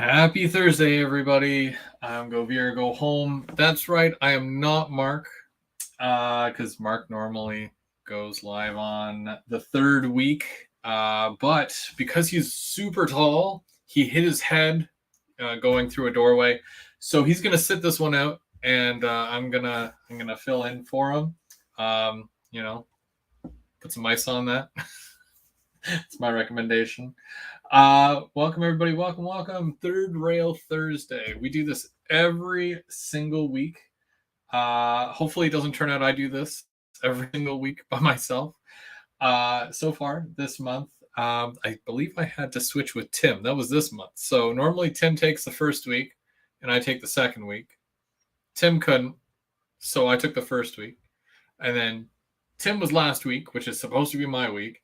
Happy Thursday, everybody. I'm Go Veer, Go Home. That's right, I am not Mark, because Mark normally goes live on the third week. But because he's super tall, he hit his head going through a doorway. So he's gonna sit this one out, and I'm gonna fill in for him. You know, put some ice on that. It's my recommendation. Welcome everybody. Welcome. Third Rail Thursday. We do this every single week. Hopefully it doesn't turn out I do this every single week by myself. So far this month, I believe I had to switch with Tim. That was this month. So normally Tim takes the first week and I take the second week. Tim couldn't, so I took the first week. And then Tim was last week, which is supposed to be my week.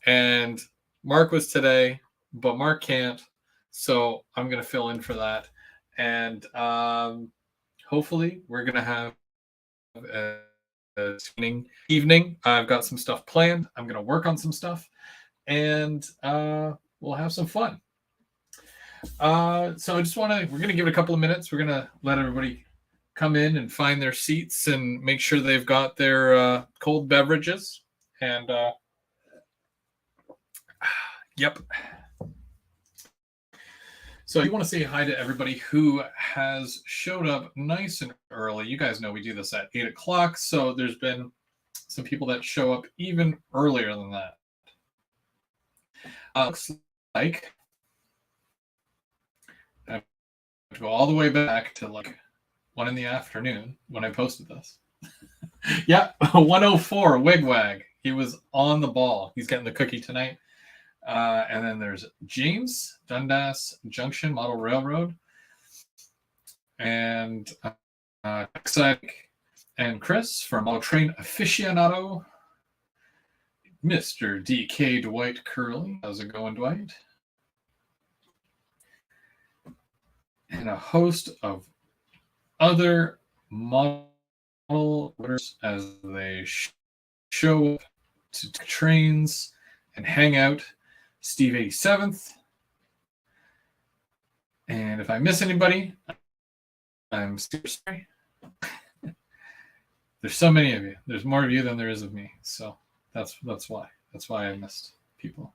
And Mark was today, but Mark can't, so I'm going to fill in for that. And hopefully we're going to have a evening. I've got some stuff planned. I'm going to work on some stuff, and we'll have some fun. So I just want to, we're going to give it a couple of minutes. We're going to let everybody come in and find their seats and make sure they've got their cold beverages. And yep. So I want to say hi to everybody who has showed up nice and early. You guys know we do this at 8 o'clock, so there's been some people that show up even earlier than that. Looks like I have to go all the way back to like 1 in the afternoon when I posted this. Yeah, 104 Wigwag. He was on the ball. He's getting the cookie tonight. And then there's James, Dundas Junction Model Railroad, and Exciting, and Chris from Model Train Aficionado, Mr. DK Dwight Curley. How's it going, Dwight? And a host of other model orders as they show up to trains and hang out. Steve 87th. And if I miss anybody, I'm super sorry. There's so many of you. There's more of you than there is of me. So that's why. That's why I missed people.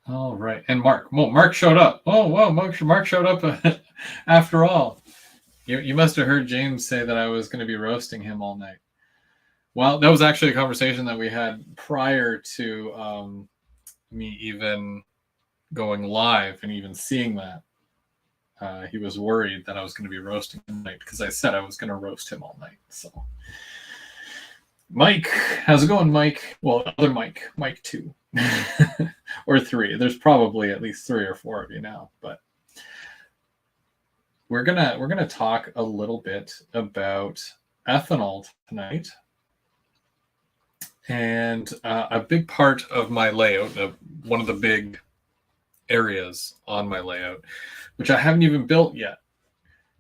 All right. And Mark. Well, Mark showed up. Oh, wow. Mark showed up after all. You must have heard James say that I was going to be roasting him all night. Well, that was actually a conversation that we had prior to me even going live and even seeing that. He was worried that I was going to be roasting him tonight because I said I was going to roast him all night. So, Mike, how's it going, Mike? Well, other Mike 2 or 3. There's probably at least 3 or 4 of you now, but we're gonna talk a little bit about ethanol tonight. And a big part of my layout, one of the big areas on my layout, which I haven't even built yet,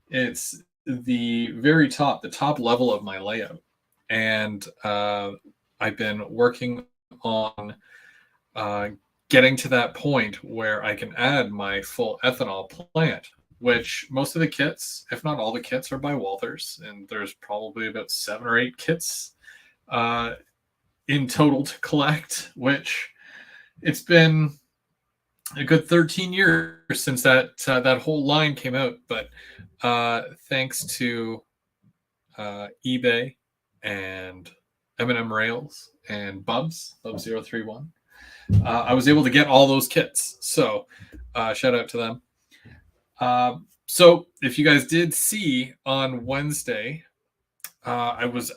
it's the very top, the top level of my layout. And I've been working on getting to that point where I can add my full ethanol plant, which most of the kits, if not all the kits, are by Walthers. And there's probably about 7 or 8 kits in total to collect, which it's been a good 13 years since that whole line came out. But thanks to eBay and M&M Rails and Bubs 031, I was able to get all those kits. So shout out to them. So if you guys did see on Wednesday, I was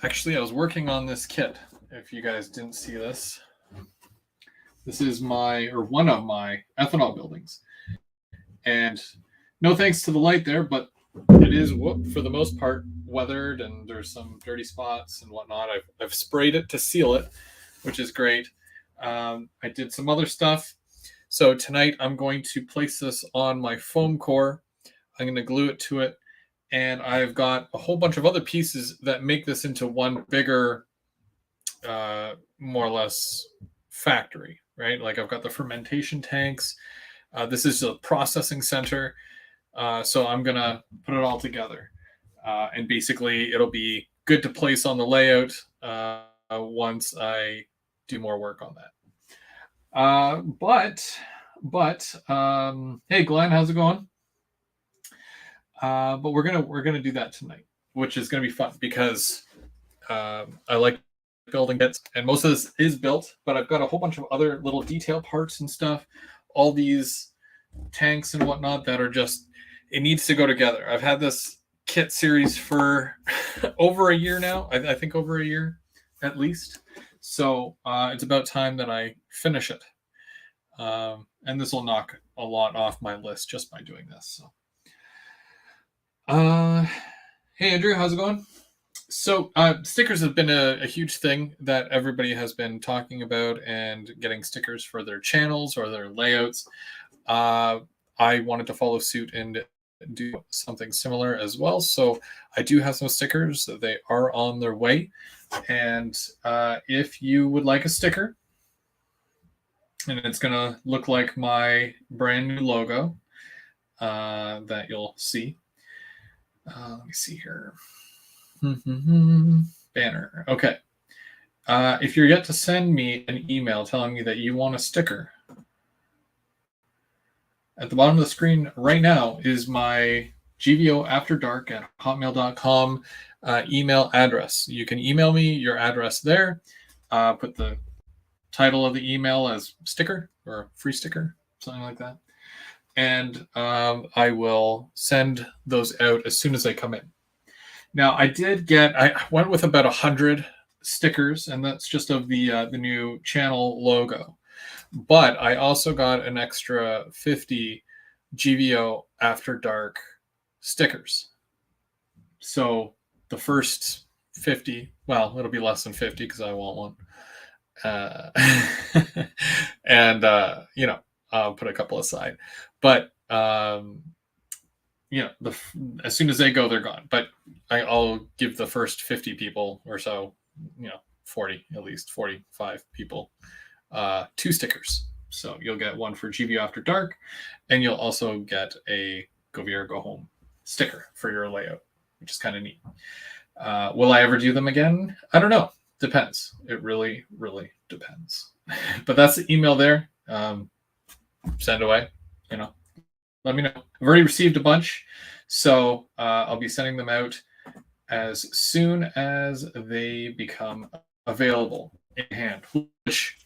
working on this kit. If you guys didn't see this, this is one of my ethanol buildings. And no thanks to the light there, but it is, for the most part, weathered, and there's some dirty spots and whatnot. I've sprayed it to seal it, which is great. I did some other stuff. So tonight I'm going to place this on my foam core. I'm going to glue it to it. And I've got a whole bunch of other pieces that make this into one bigger, more or less factory, right? Like I've got the fermentation tanks. This is a processing center. So I'm going to put it all together. And basically, it'll be good to place on the layout once I do more work on that. Hey, Glenn, how's it going? But we're gonna do that tonight, which is gonna be fun because I like building bits, and most of this is built, but I've got a whole bunch of other little detail parts and stuff. All these tanks and whatnot that are just, it needs to go together. I've had this kit series for over a year now. I think over a year at least. So it's about time that I finish it. And this will knock a lot off my list just by doing this. So, hey Andrew, how's it going? So stickers have been a huge thing that everybody has been talking about, and getting stickers for their channels or their layouts. I wanted to follow suit and do something similar as well. So I do have some stickers. They are on their way. And if you would like a sticker, and it's going to look like my brand new logo that you'll see. Let me see here. Banner. Okay. If you're yet to send me an email telling me that you want a sticker, at the bottom of the screen right now is my gvoafterdark@hotmail.com email address. You can email me your address there. Put the title of the email as sticker or free sticker, something like that. And I will send those out as soon as they come in. Now, I went with about 100 stickers, and that's just of the new channel logo. But I also got an extra 50 GVO After Dark stickers. So the first 50, well, it'll be less than 50 because I want one. And, I'll put a couple aside. But, as soon as they go, they're gone. But I'll give the first 50 people or so, 40, at least 45 people, 2 stickers. So you'll get one for GVO After Dark, and you'll also get a Go VR Go Home sticker for your layout, which is kind of neat. Will I ever do them again? I don't know. Depends. It really, really depends. But that's the email there. Send away. Let me know. I've already received a bunch, so I'll be sending them out as soon as they become available in hand, which,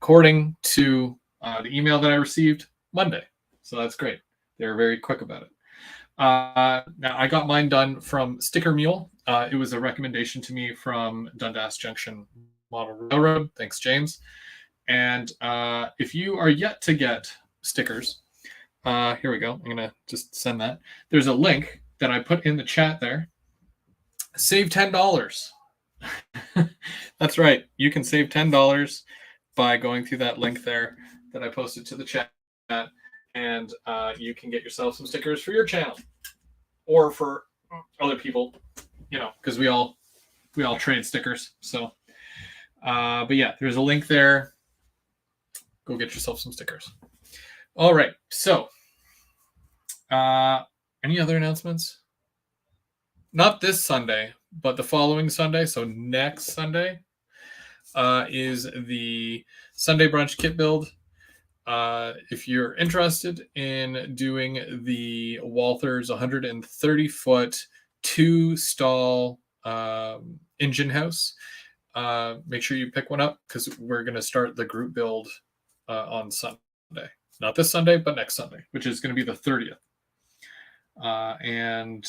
according to the email that I received, Monday. So that's great. They're very quick about it. Now, I got mine done from Sticker Mule. It was a recommendation to me from Dundas Junction Model Railroad. Thanks, James. And if you are yet to get stickers, here we go. I'm going to just send that. There's a link that I put in the chat there. Save $10. That's right. You can save $10 by going through that link there that I posted to the chat. And you can get yourself some stickers for your channel or for other people, because we all trade stickers. So, but yeah, there's a link there. Go get yourself some stickers. All right. So, any other announcements? Not this Sunday, but the following Sunday. So next Sunday is the Sunday brunch kit build. If you're interested in doing the Walthers 130-foot 2-stall engine house, make sure you pick one up, because we're going to start the group build on Sunday. Not this Sunday, but next Sunday, which is going to be the 30th. And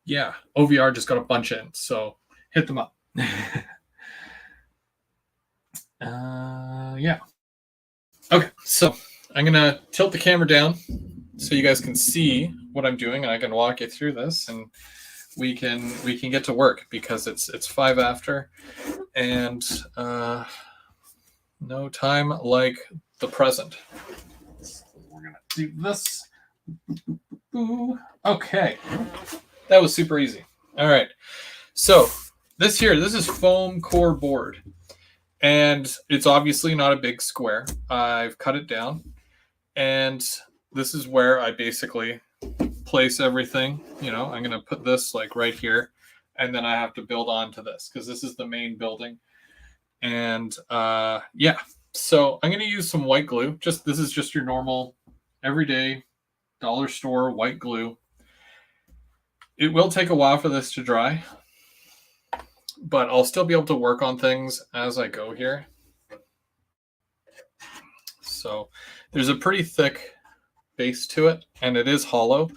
yeah, OVR just got a bunch in, so hit them up. Yeah. Okay, so I'm gonna tilt the camera down so you guys can see what I'm doing, and I can walk you through this, and we can get to work, because it's 5 after, and no time like the present. So we're gonna do this. Okay, that was super easy. All right, so this is foam core board. And it's obviously not a big square. I've cut it down. And this is where I basically place everything. You know, I'm going to put this like right here, and then I have to build onto this because this is the main building. And yeah, so I'm going to use some white glue. This is just your normal everyday dollar store white glue. It will take a while for this to dry, but I'll still be able to work on things as I go here. So there's a pretty thick base to it, and it is hollow.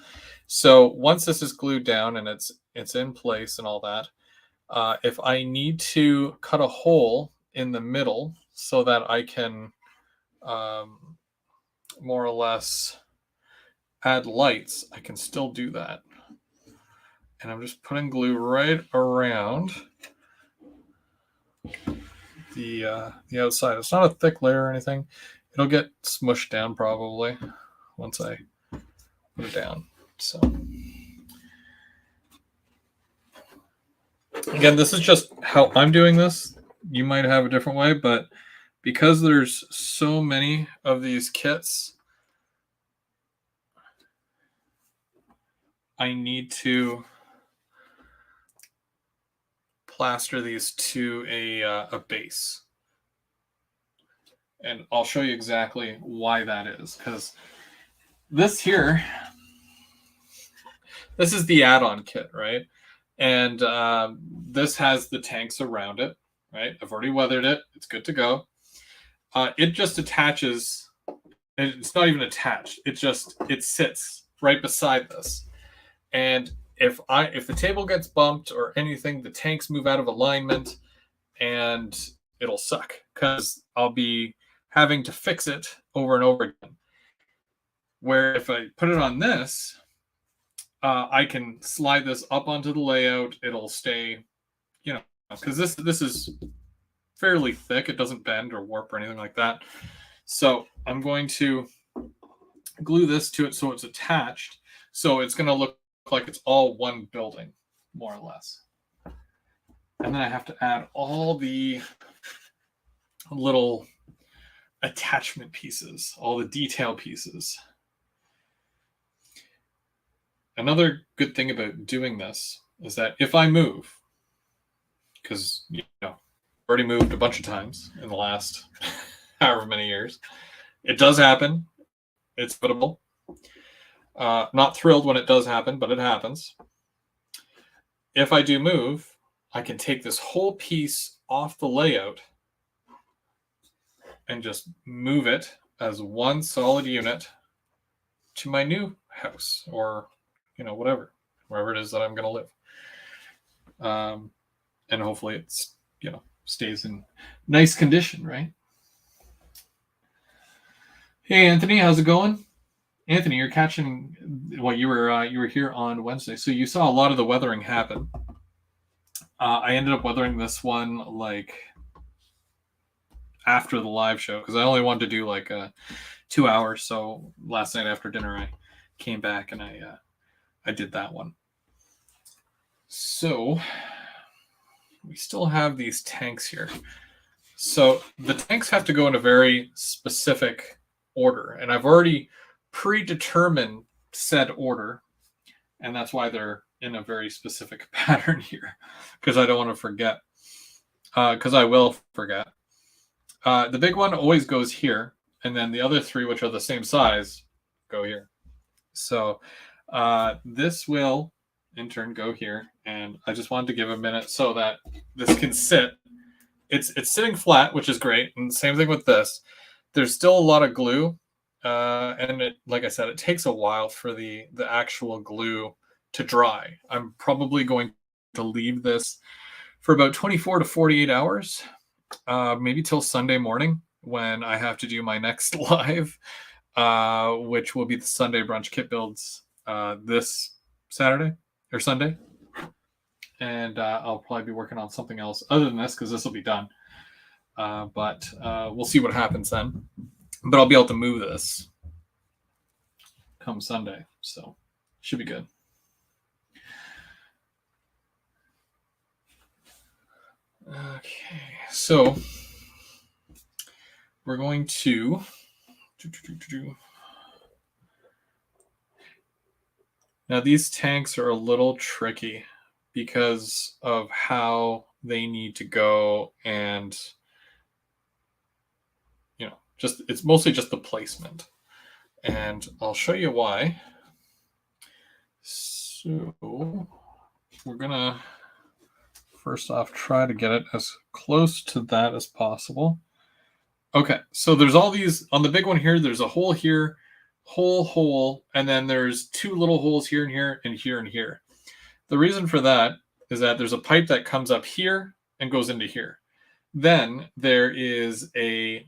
So once this is glued down and it's in place and all that, if I need to cut a hole in the middle so that I can more or less add lights, I can still do that. And I'm just putting glue right around the outside. It's not a thick layer or anything. It'll get smushed down probably once I put it down. So again, this is just how I'm doing this. You might have a different way, but because there's so many of these kits, I need to plaster these to a base. And I'll show you exactly why that is, because this here, this is the add-on kit, right? And this has the tanks around it, right? I've already weathered it. It's good to go. It just attaches. It's not even attached. It sits right beside this. And if the table gets bumped or anything, the tanks move out of alignment, and it'll suck because I'll be having to fix it over and over again. Where if I put it on this, I can slide this up onto the layout. It'll stay, you know, because this is fairly thick. It doesn't bend or warp or anything like that. So I'm going to glue this to it so it's attached. So it's going to look like it's all one building, more or less. And then I have to add all the little attachment pieces, all the detail pieces. Another good thing about doing this is that if I move, because you know, already moved a bunch of times in the last however many years, it does happen. It's inevitable. Not thrilled when it does happen, but it happens. If I do move, I can take this whole piece off the layout and just move it as one solid unit to my new house, or you know, wherever it is that I'm going to live. And hopefully it's, you know, stays in nice condition, right? Hey, Anthony, how's it going? Anthony, you're catching what you were here on Wednesday, so you saw a lot of the weathering happen. I ended up weathering this one like after the live show because I only wanted to do like 2 hours. So last night after dinner, I came back and I did that one. So we still have these tanks here. So the tanks have to go in a very specific order, and I've already predetermined said order, and that's why they're in a very specific pattern here, because I don't want to forget, because I will forget. The big one always goes here, and then the other three, which are the same size, go here. So this will in turn go here, and I just wanted to give a minute so that this can sit. It's sitting flat, which is great, and same thing with this. There's still a lot of glue, and it, like I said, it takes a while for the actual glue to dry. I'm probably going to leave this for about 24 to 48 hours, maybe till Sunday morning when I have to do my next live, which will be the Sunday Brunch Kit Builds this Saturday or Sunday. And I'll probably be working on something else other than this because this will be done. But we'll see what happens then. But I'll be able to move this come Sunday, so should be good. Okay, so we're going to Now these tanks are a little tricky because of how they need to go, and just it's mostly just the placement. And I'll show you why. So we're gonna first off try to get it as close to that as possible. Okay, so there's all these on the big one here. There's a hole here, hole, and then there's two little holes here and here and here and here. The reason for that is that there's a pipe that comes up here and goes into here. Then there is a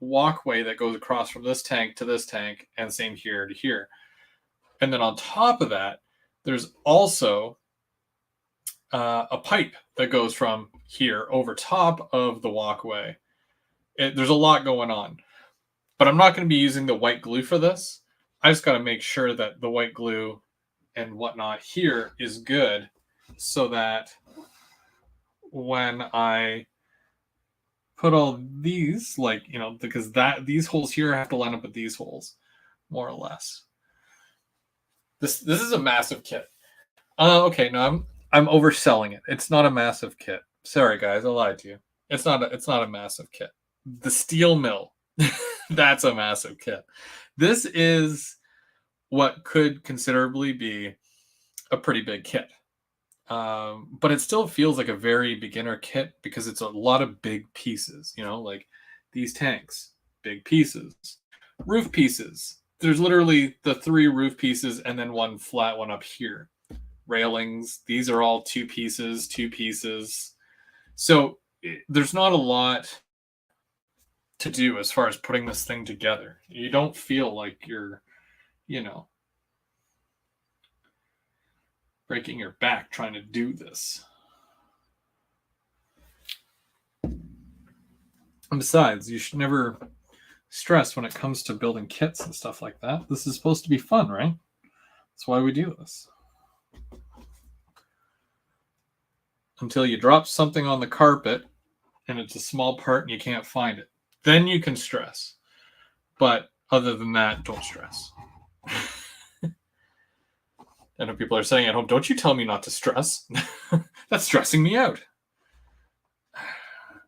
walkway that goes across from this tank to this tank, and same here to here. And then on top of that, there's also a pipe that goes from here over top of the walkway. There's a lot going on, but I'm not going to be using the white glue for this. I just got to make sure that the white glue and whatnot here is good, so that when I put all these, because these holes here have to line up with these holes, more or less. This is a massive kit. Okay, no, I'm overselling it. It's not a massive kit. Sorry, guys, I lied to you. It's not a massive kit. The steel mill, that's a massive kit. This is what could considerably be a pretty big kit. But it still feels like a very beginner kit because it's a lot of big pieces, like these tanks, big pieces, roof pieces. There's literally the 3 roof pieces and then one flat one up here. Railings, these are all 2 pieces. So there's not a lot to do as far as putting this thing together. You don't feel like you're, breaking your back trying to do this. And besides, you should never stress when it comes to building kits and stuff like that. This is supposed to be fun, right? That's why we do this. Until you drop something on the carpet and it's a small part and you can't find it. Then you can stress. But other than that, don't stress. I know people are saying at home, don't you tell me not to stress. That's stressing me out.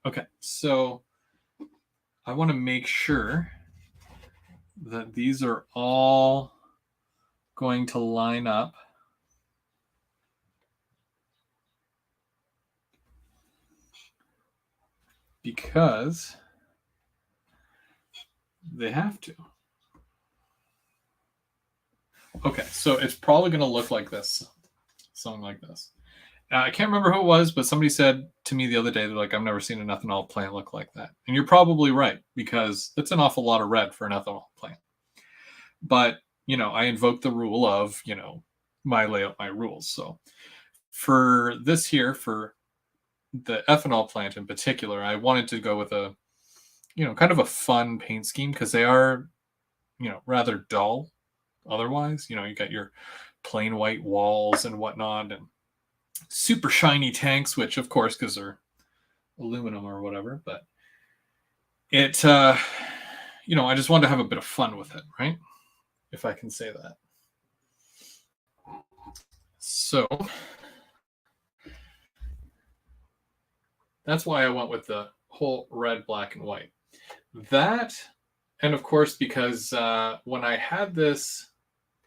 Okay, so I want to make sure that these are all going to line up. Because they have to. Okay, so it's probably going to look like this. Something like this. I can't remember who it was, but somebody said to me the other day, they're like, I've never seen an ethanol plant look like that. And you're probably right, because it's an awful lot of red for an ethanol plant. But, I invoke the rule of, my layout, my rules. So for this here, for the ethanol plant in particular, I wanted to go with a, kind of a fun paint scheme because they are, rather dull otherwise. You got your plain white walls and whatnot and super shiny tanks, which of course, because they're aluminum or whatever, but it, I just wanted to have a bit of fun with it, right? If I can say that. So that's why I went with the whole red, black, and white. That, and of course, because when I had this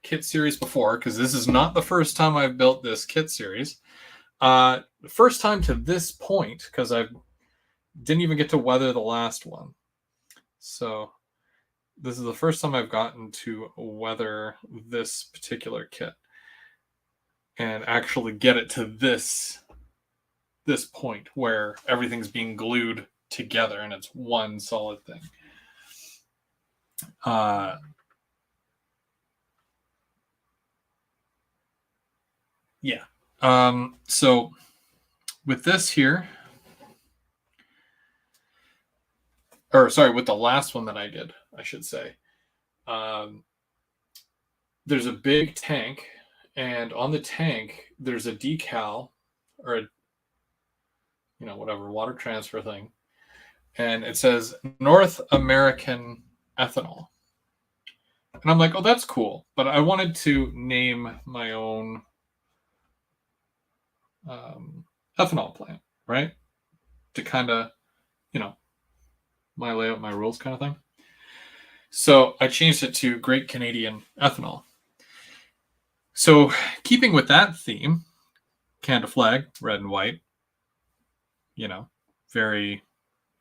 kit series before, because this is not the first time I've built this kit series, the first time to this point, because I didn't even get to weather the last one. So this is the first time I've gotten to weather this particular kit and actually get it to this point where everything's being glued together and it's one solid thing. Yeah. So with this here, with the last one that I did, I should say, there's a big tank, and on the tank, there's a decal or a, whatever, water transfer thing. And it says North American ethanol. And I'm like, oh, that's cool. But I wanted to name my own ethanol plant, right? To kind of, you know, my layout, my rules kind of thing. So I changed it to Great Canadian Ethanol. So keeping with that theme, Canada flag, red and white, you know, very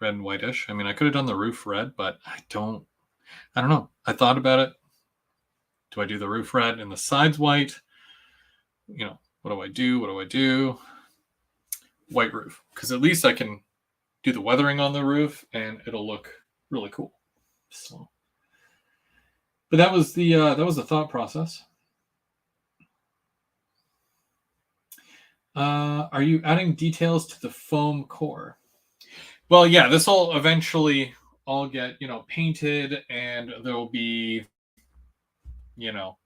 red and whitish. I mean, I could have done the roof red, but I don't know. I thought about it. Do I do the roof red and the sides white? You know, what do I do? What do I do? White roof, because at least I can do the weathering on the roof and it'll look really cool. So, but that was the thought process. Are you adding details to the foam core? Well, yeah, this will eventually all get, painted, and there'll be, you know,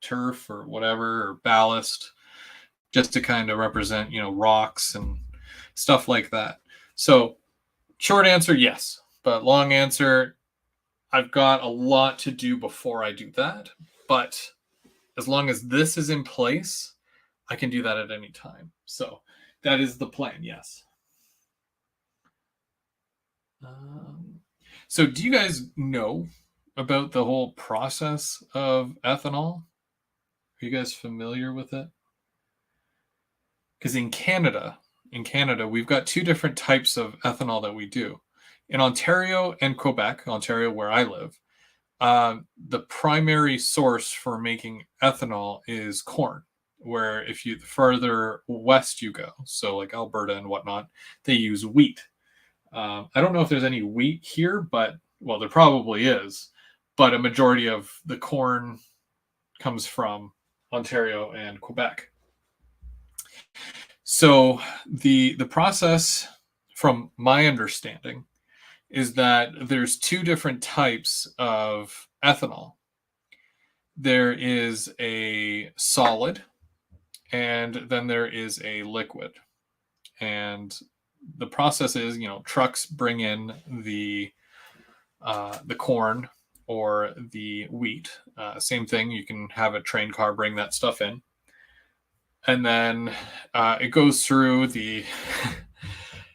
turf or whatever, or ballast, just to kind of represent, rocks and stuff like that. So, short answer, yes. But long answer, I've got a lot to do before I do that. But as long as this is in place, I can do that at any time. So that is the plan, yes. So do you guys know about the whole process of ethanol? Are you guys familiar with it? Because in Canada, we've got two different types of ethanol that we do. In Ontario and Quebec, Ontario where I live, the primary source for making ethanol is corn. Where if you the further west you go, so like Alberta and whatnot, they use wheat. I don't know if there's any wheat here, but well, there probably is. But a majority of the corn comes from Ontario and Quebec. So the process, from my understanding, is that there's two different types of ethanol. There is a solid, and then there is a liquid. And the process is, trucks bring in the corn or the wheat. Same thing, you can have a train car bring that stuff in, and then it goes through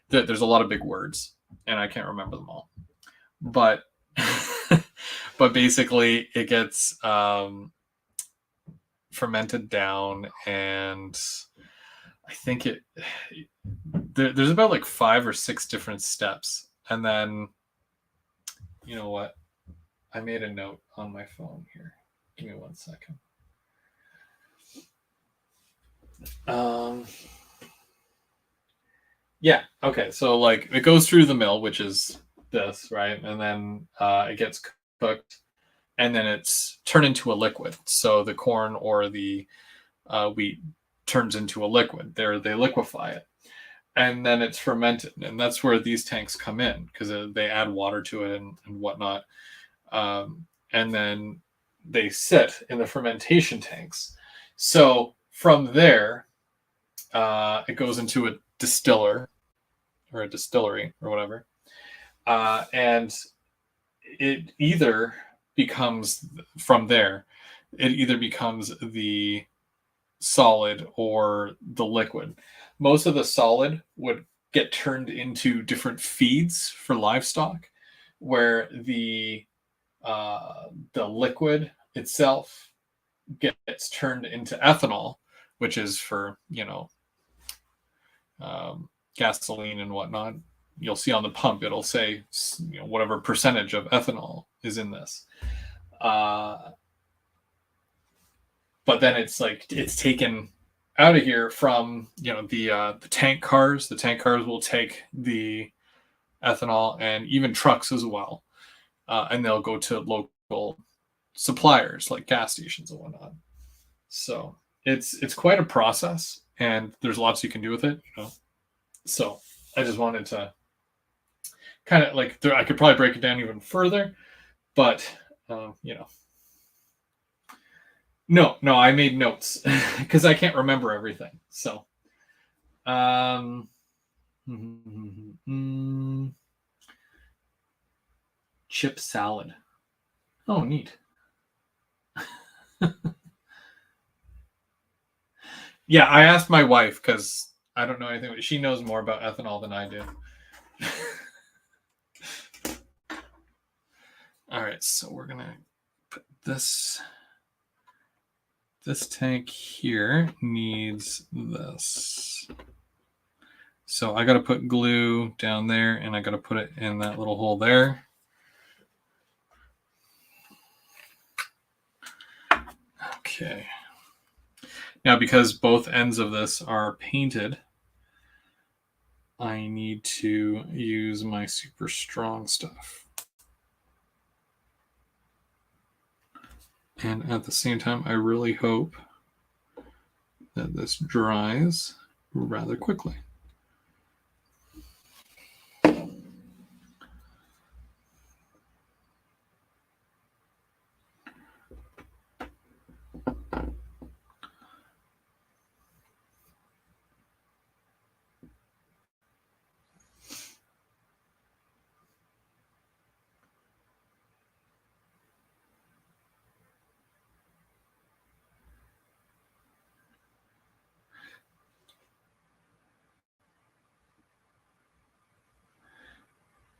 there's a lot of big words, and I can't remember them all, but but basically it gets fermented down, and I think there's about like 5 or 6 different steps. And then, you know what? I made a note on my phone here. Give me 1 second. Yeah. Okay. So like it goes through the mill, which is this, right? And then it gets cooked, and then it's turned into a liquid. So the corn or the wheat turns into a liquid. They liquefy it, and then it's fermented, and that's where these tanks come in, because they add water to it and whatnot, and then they sit in the fermentation tanks. So from there, it goes into a distiller or a distillery or whatever, and it either becomes from there, it either becomes the solid or the liquid. Most of the solid would get turned into different feeds for livestock, where the liquid itself gets turned into ethanol, which is for gasoline and whatnot. You'll see on the pump it'll say whatever percentage of ethanol is in this. But then it's taken out of here from the tank cars. The tank cars will take the ethanol, and even trucks as well, and they'll go to local suppliers like gas stations and whatnot. So it's quite a process, and there's lots you can do with it. So I just wanted to kind of I could probably break it down even further, but No, I made notes because I can't remember everything. So, chip salad. Oh, neat. Yeah, I asked my wife because I don't know anything. She knows more about ethanol than I do. All right, so we're gonna put this. This tank here needs this. So I got to put glue down there, and I got to put it in that little hole there. Okay. Now, because both ends of this are painted, I need to use my super strong stuff. And at the same time, I really hope that this dries rather quickly.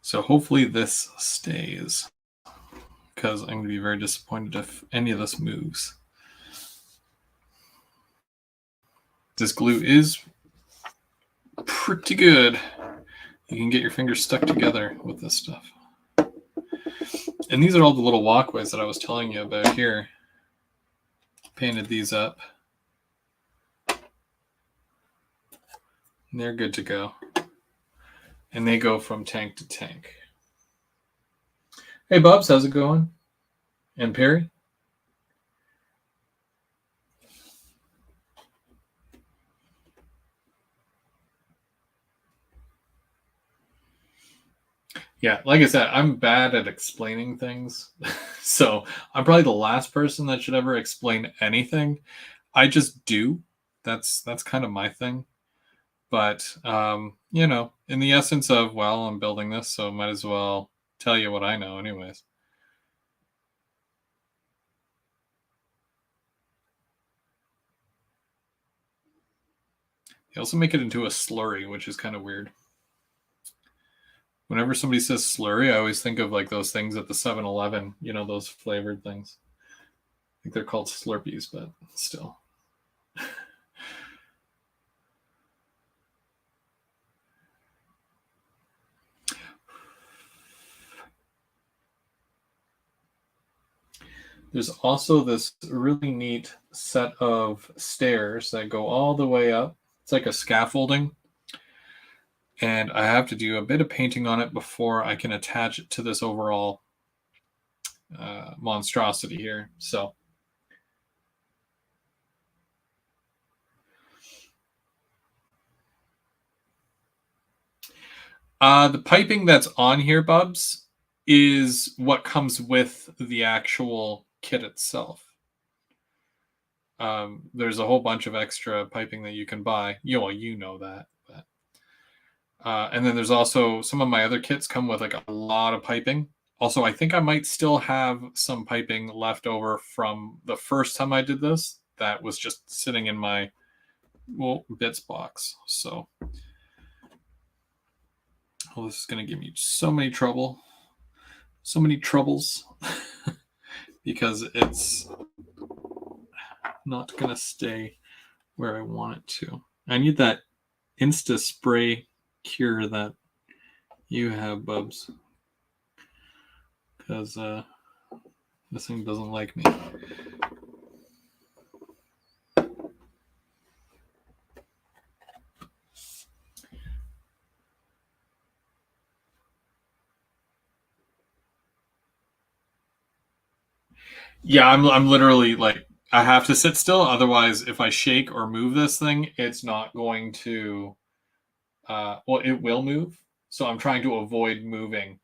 So hopefully this stays, because I'm going to be very disappointed if any of this moves. This glue is pretty good. You can get your fingers stuck together with this stuff. And these are all the little walkways that I was telling you about here. Painted these up. And they're good to go. And they go from tank to tank. Hey, Bubs, how's it going? And Perry? Yeah, like I said, I'm bad at explaining things. So I'm probably the last person that should ever explain anything. I just do. That's kind of my thing. But you know, in the essence of, well, I'm building this, so might as well tell you what I know anyways. They also make it into a slurry, which is kind of weird. Whenever somebody says slurry, I always think of like those things at the 7-Eleven, you know, those flavored things. I think they're called Slurpees, but still. There's also this really neat set of stairs that go all the way up. It's like a scaffolding. And I have to do a bit of painting on it before I can attach it to this overall monstrosity here. So the piping that's on here, Bubs, is what comes with the actual kit itself. There's a whole bunch of extra piping that you can buy. You know that. But, and then there's also some of my other kits come with like a lot of piping. Also, I think I might still have some piping left over from the first time I did this that was just sitting in my bits box. So, this is going to give me so many troubles because it's not going to stay where I want it to. I need that Insta Spray cure that you have, Bubs, because this thing doesn't like me. Yeah, I'm literally like, I have to sit still. Otherwise, if I shake or move this thing, it's not going to. Well, it will move. So I'm trying to avoid moving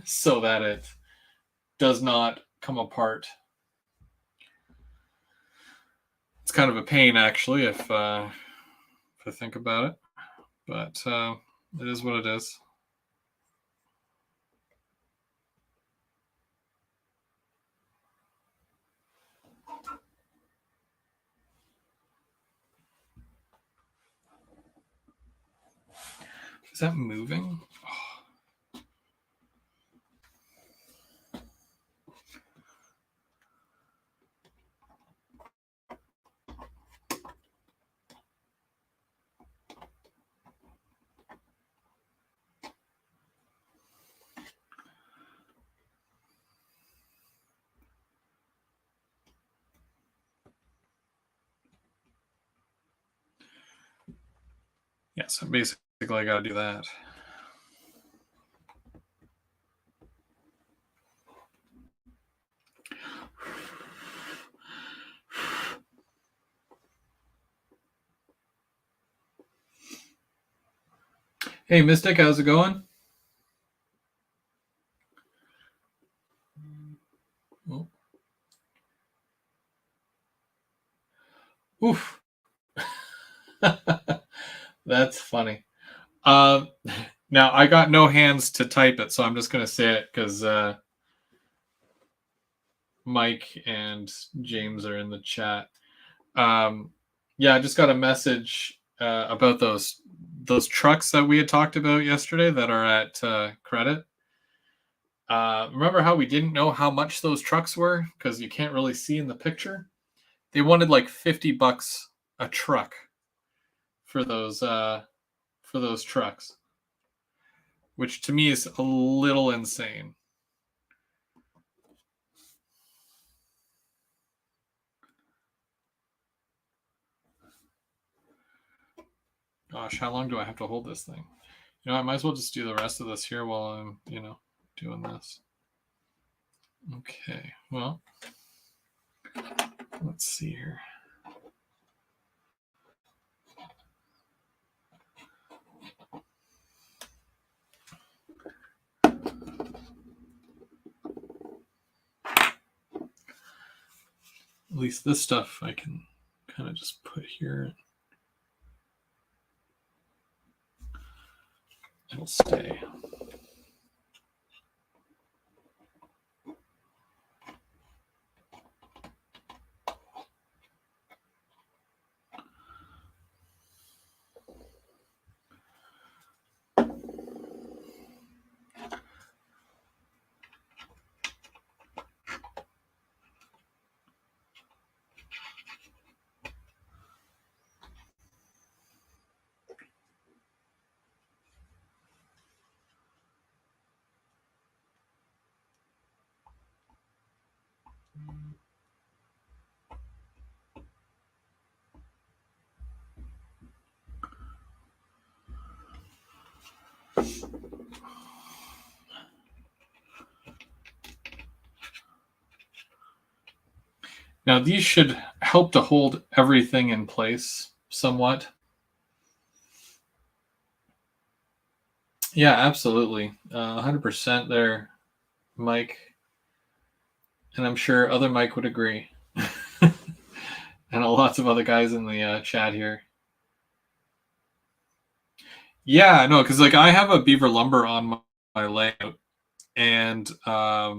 so that it does not come apart. It's kind of a pain, actually, if I think about it. But it is what it is. Is that moving? Yeah, so basically I got to do that. Hey, Mystic, how's it going? Oh. Oof. That's funny. Now I got no hands to type it, so I'm just going to say it because Mike and James are in the chat. Yeah, I just got a message about those trucks that we had talked about yesterday that are at credit. Remember how we didn't know how much those trucks were because you can't really see in the picture? They wanted like $50 a truck for those trucks, which to me is a little insane. Gosh, how long do I have to hold this thing? You know, I might as well just do the rest of this here while I'm, doing this. Okay, well, let's see here. At least this stuff I can kind of just put here. It'll stay. Now these should help to hold everything in place somewhat. Yeah, absolutely. 100% there, Mike. And I'm sure other Mike would agree. And lots of other guys in the chat here. Yeah, no, because like I have a Beaver Lumber on my layout and a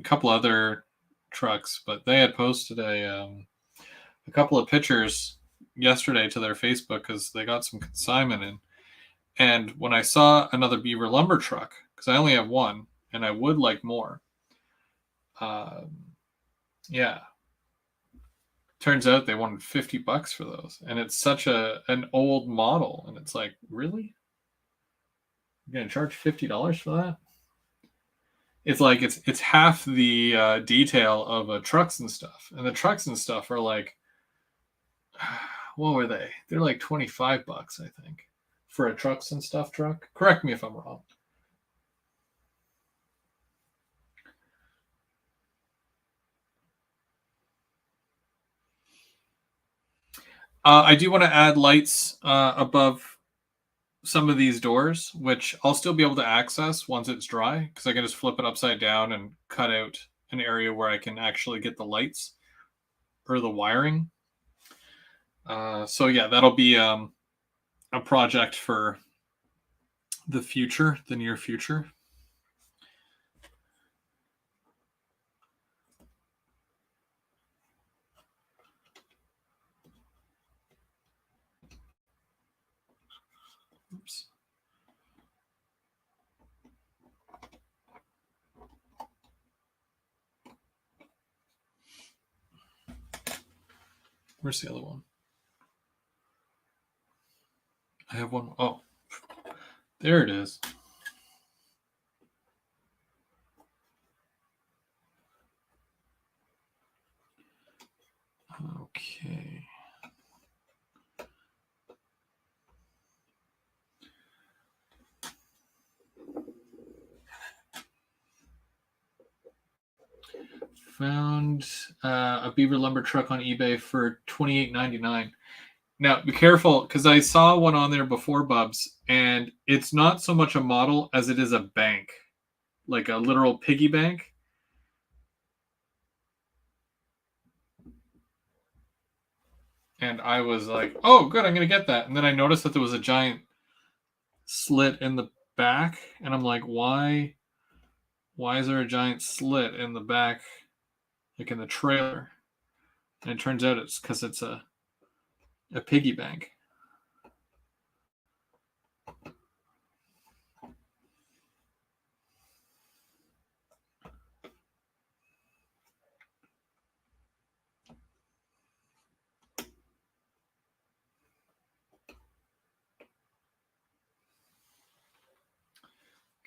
couple other trucks, but they had posted a couple of pictures yesterday to their Facebook because they got some consignment in. And when I saw another Beaver Lumber truck, because I only have one and I would like more, yeah, turns out they wanted $50 for those, and it's such an old model, and it's like, really? You're gonna charge $50 for that? It's like it's half the detail of trucks and stuff, and the trucks and stuff are like, what were they? They're like $25, I think, for a trucks and stuff truck. Correct me if I'm wrong. I do want to add lights above some of these doors, which I'll still be able to access once it's dry, because I can just flip it upside down and cut out an area where I can actually get the lights or the wiring. So yeah, that'll be a project for the future, the near future. Oops. Where's the other one? I have one. Oh, there it is. Okay. Found a Beaver lumber truck on eBay for $28.99. Now be careful because I saw one on there before, Bubs, and it's not so much a model as it is a bank, like a literal piggy bank. And I was like, "Oh, good, I'm gonna get that." And then I noticed that there was a giant slit in the back, and I'm like, "Why? Why is there a giant slit in the back, like in the trailer?" And it turns out it's because it's a piggy bank.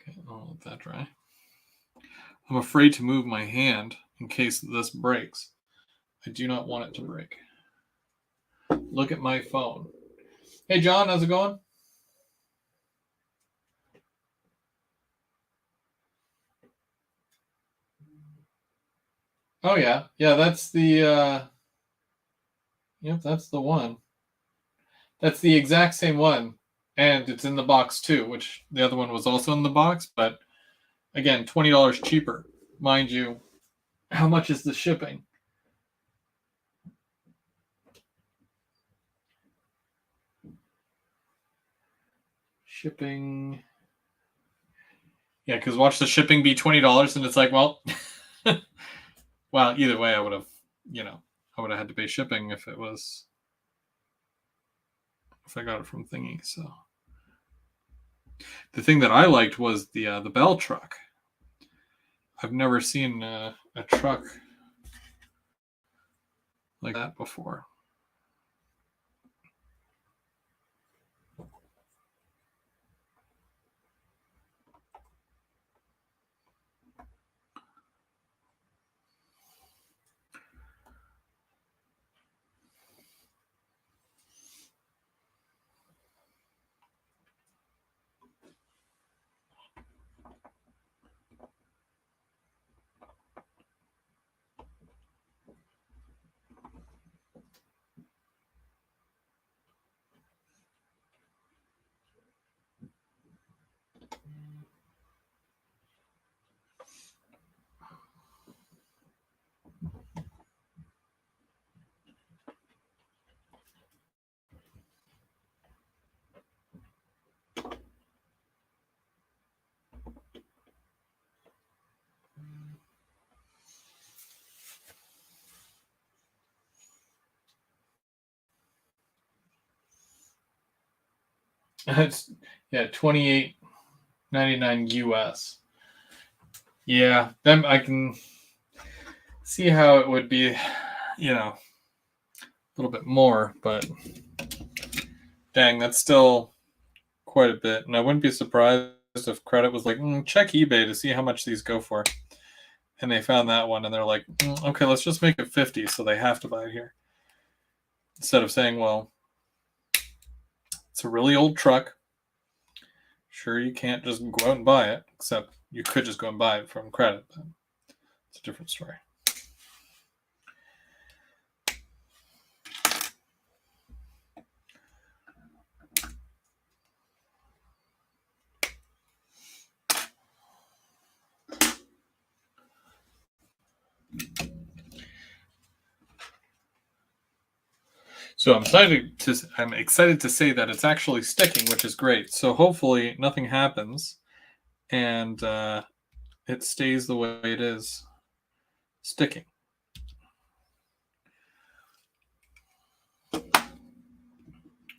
Okay, I'll let that dry. I'm afraid to move my hand in case this breaks. I do not want it to break. Look at my phone. Hey, John, how's it going? Oh, yeah. Yeah, that's the, yep, that's the one. That's the exact same one. And it's in the box too, which the other one was also in the box. But again, $20 cheaper. Mind you, how much is the shipping? Shipping. Yeah, because watch the shipping be $20, and it's like, well, well, either way, I would have, I would have had to pay shipping if I got it from Thingy. So the thing that I liked was the Bell truck. I've never seen a truck like that before. It's $28.99 US. Yeah, then I can see how it would be, a little bit more, but dang, that's still quite a bit. And I wouldn't be surprised if credit was like, check eBay to see how much these go for. And they found that one, and they're like, okay, let's just make it 50, so they have to buy it here. Instead of saying, well, it's a really old truck. Sure, you can't just go out and buy it, except you could just go and buy it from credit, but it's a different story. So I'm excited to say that it's actually sticking, which is great. So hopefully nothing happens, and it stays the way it is, sticking.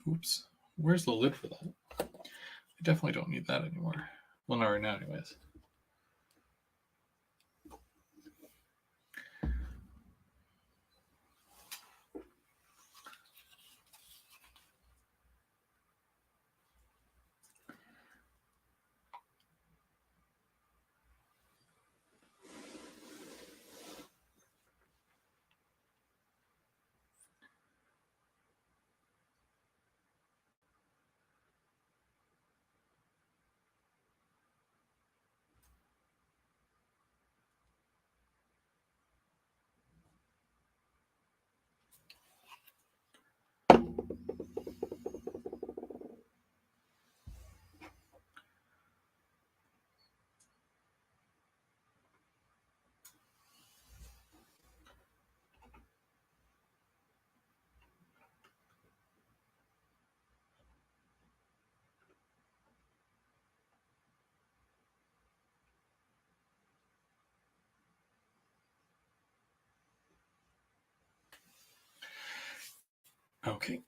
Oops. Where's the lid for that? I definitely don't need that anymore. Well, not right now, anyways. Okay.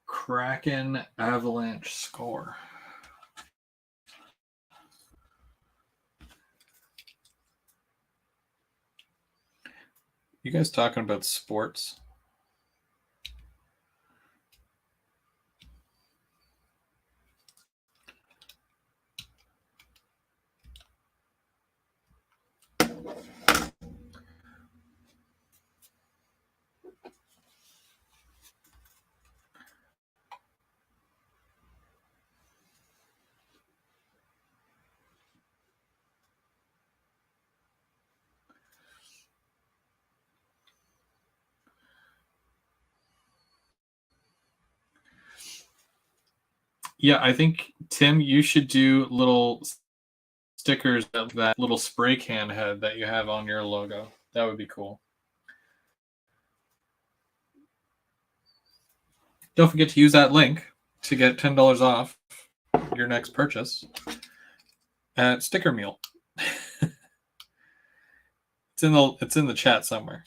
Kraken Avalanche score. You guys talking about sports? Yeah, I think, Tim, you should do little stickers of that little spray can head that you have on your logo. That would be cool. Don't forget to use that link to get $10 off your next purchase at Sticker Mule. It's in the chat somewhere.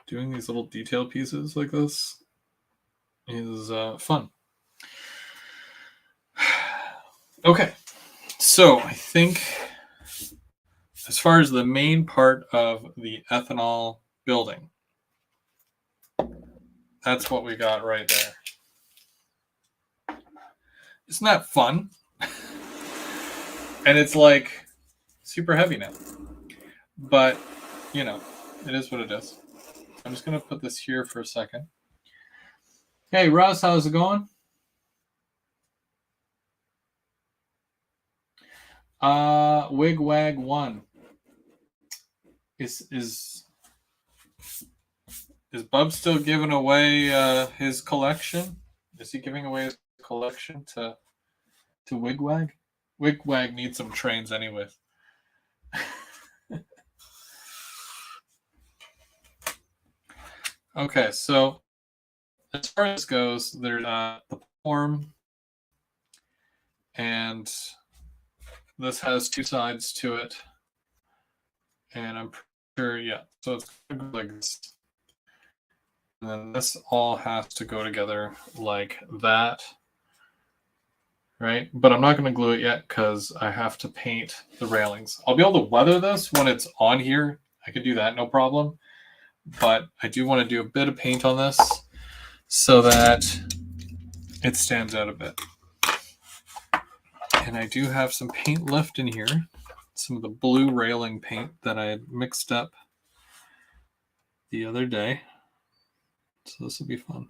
Doing these little detail pieces like this is fun. Okay, so I think as far as the main part of the ethanol building, that's what we got right there. Isn't that fun? And it's like super heavy now. But, you know, it is what it is. I'm just going to put this here for a second. Hey, Russ, how's it going? Wigwag 1. Is Bub still giving away his collection? Is he giving away his collection to Wigwag? Wigwag needs some trains anyway. Okay, so as far as this goes, there's the form, and this has two sides to it, and I'm sure, yeah. So it's like this, and then this all has to go together like that, right? But I'm not going to glue it yet because I have to paint the railings. I'll be able to weather this when it's on here. I could do that, no problem. But I do want to do a bit of paint on this so that it stands out a bit. And I do have some paint left in here. Some of the blue railing paint that I had mixed up the other day. So this will be fun.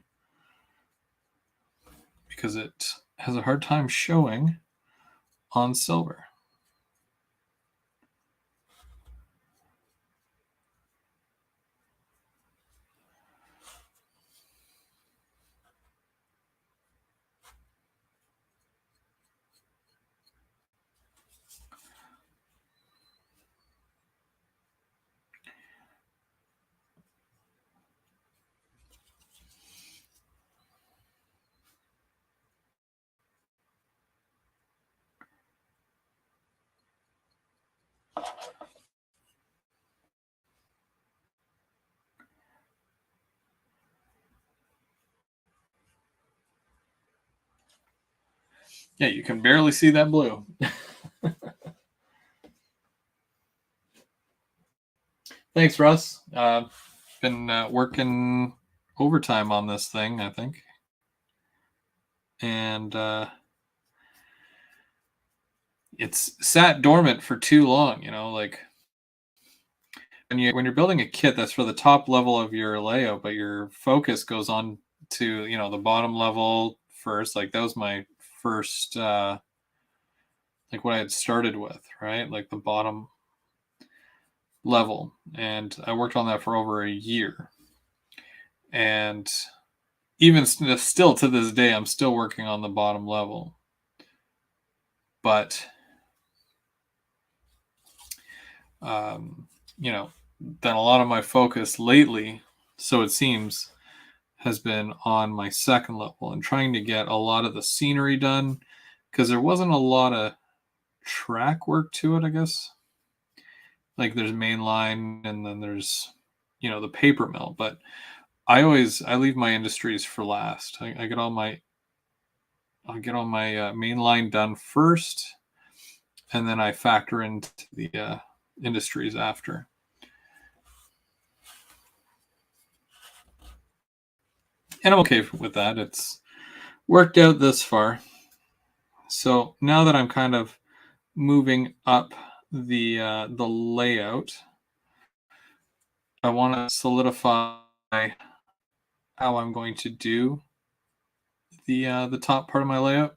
Because it has a hard time showing on silver. Yeah, you can barely see that blue. Thanks, Russ. Been working overtime on this thing, I think. And it's sat dormant for too long, like when you're building a kit that's for the top level of your layout, but your focus goes on to, the bottom level first. Like that was my first like what I had started with, right? Like the bottom level. And I worked on that for over a year. And even still to this day, I'm still working on the bottom level. But, then a lot of my focus lately, so it seems, has been on my second level and trying to get a lot of the scenery done because there wasn't a lot of track work to it, I guess. Like there's mainline and then there's, the paper mill. But I leave my industries for last. I get all my mainline done first, and then I factor into the industries after. And I'm okay with that. It's worked out this far. So now that I'm kind of moving up the layout, I want to solidify how I'm going to do the top part of my layout.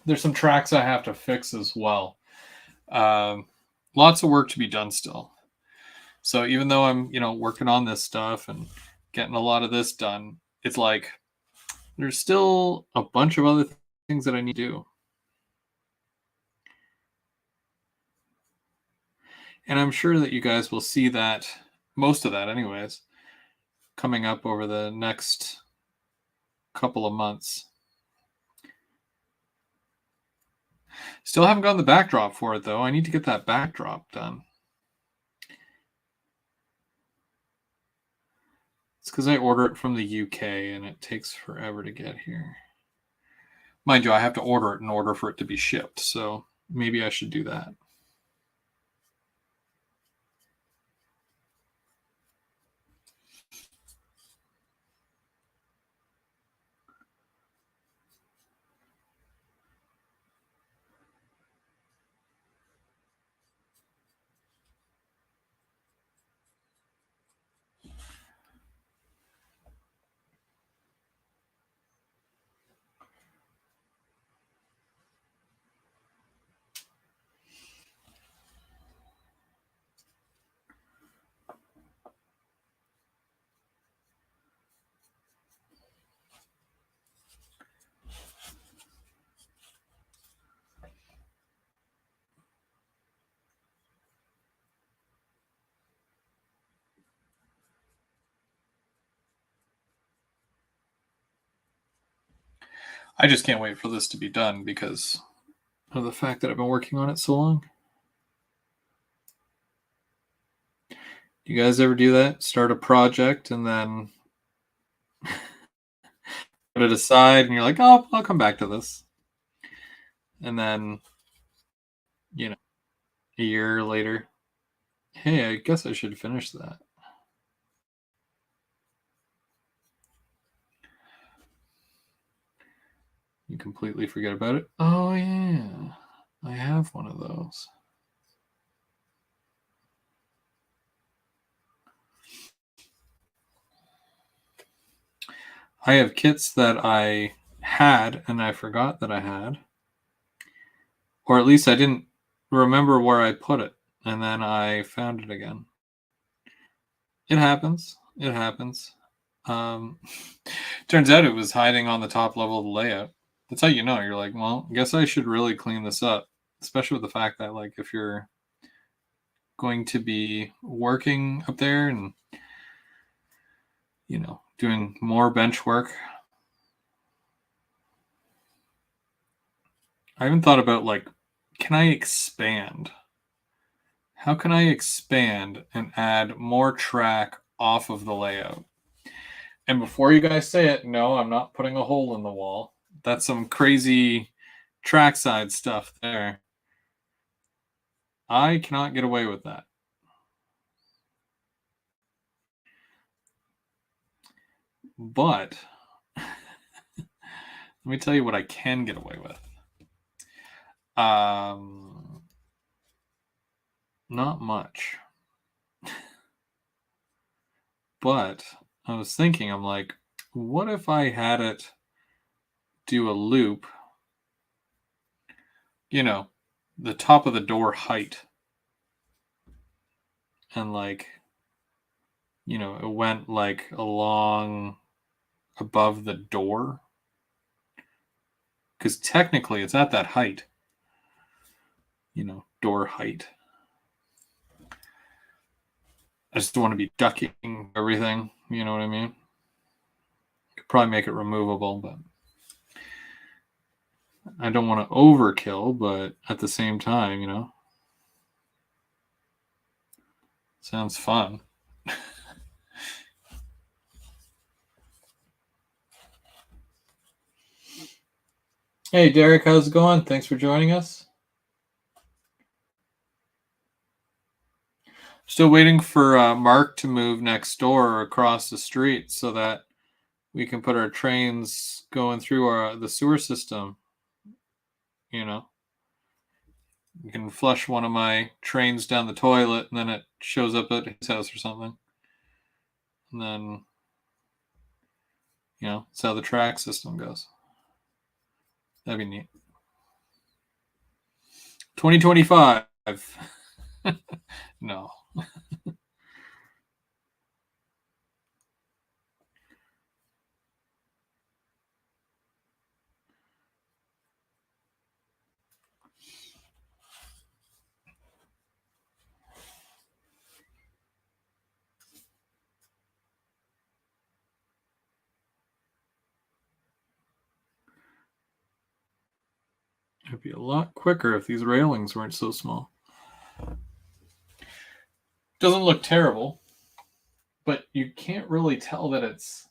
There's some tracks I have to fix as well. Lots of work to be done still. So even though I'm, working on this stuff and getting a lot of this done, it's like there's still a bunch of other things that I need to do. And I'm sure that you guys will see that, most of that anyways, coming up over the next couple of months. Still haven't gotten the backdrop for it, though. I need to get that backdrop done. It's because I order it from the UK and it takes forever to get here. Mind you, I have to order it in order for it to be shipped, so maybe I should do that. I just can't wait for this to be done because of the fact that I've been working on it so long. Do you guys ever do that? Start a project and then put it aside and you're like, oh, I'll come back to this. And then, a year later, hey, I guess I should finish that. You completely forget about it. Oh, yeah. I have one of those. I have kits that I had and I forgot that I had. Or at least I didn't remember where I put it, and then I found it again. It happens. It happens. Um, turns out it was hiding on the top level of the layout. That's how you know. You're like, well, I guess I should really clean this up, especially with the fact that, like, if you're going to be working up there and, doing more bench work. I even thought about, like, can I expand? How can I expand and add more track off of the layout? And before you guys say it, no, I'm not putting a hole in the wall. That's some crazy trackside stuff there. I cannot get away with that. But let me tell you what I can get away with. Not much. But I was thinking, I'm like, what if I had it do a loop, the top of the door height, and, like, it went, like, along above the door, because technically it's at that height, door height. I just don't want to be ducking everything, you know what I mean? Could probably make it removable, but I don't want to overkill, but at the same time, sounds fun. Hey, Derek, how's it going? Thanks for joining us. Still waiting for Mark to move next door or across the street so that we can put our trains going through the sewer system. You can flush one of my trains down the toilet, and then it shows up at his house or something. And then, that's how the track system goes. That'd be neat. 2025. No. It'd be a lot quicker if these railings weren't so small. Doesn't look terrible, but you can't really tell that it's,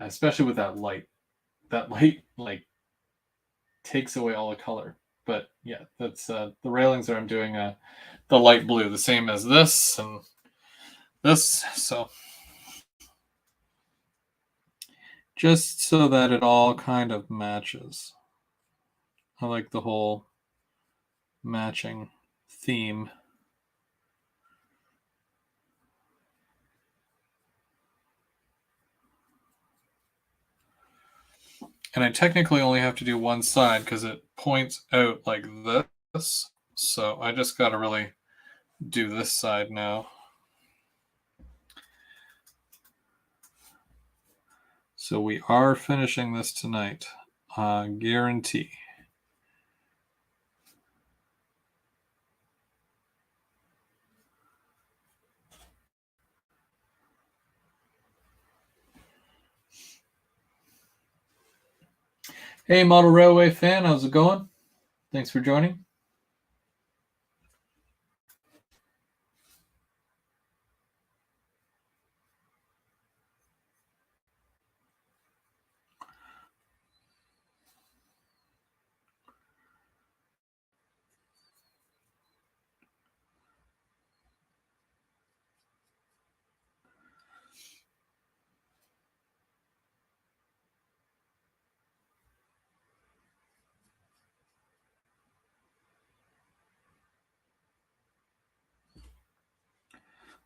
especially with that light. That light, like, takes away all the color. But yeah, that's the railings that I'm doing the light blue, the same as this and this. So just so that it all kind of matches. I like the whole matching theme. And I technically only have to do one side because it points out like this. So I just got to really do this side now. So we are finishing this tonight. Guarantee. Hey, Model Railway fan, how's it going? Thanks for joining.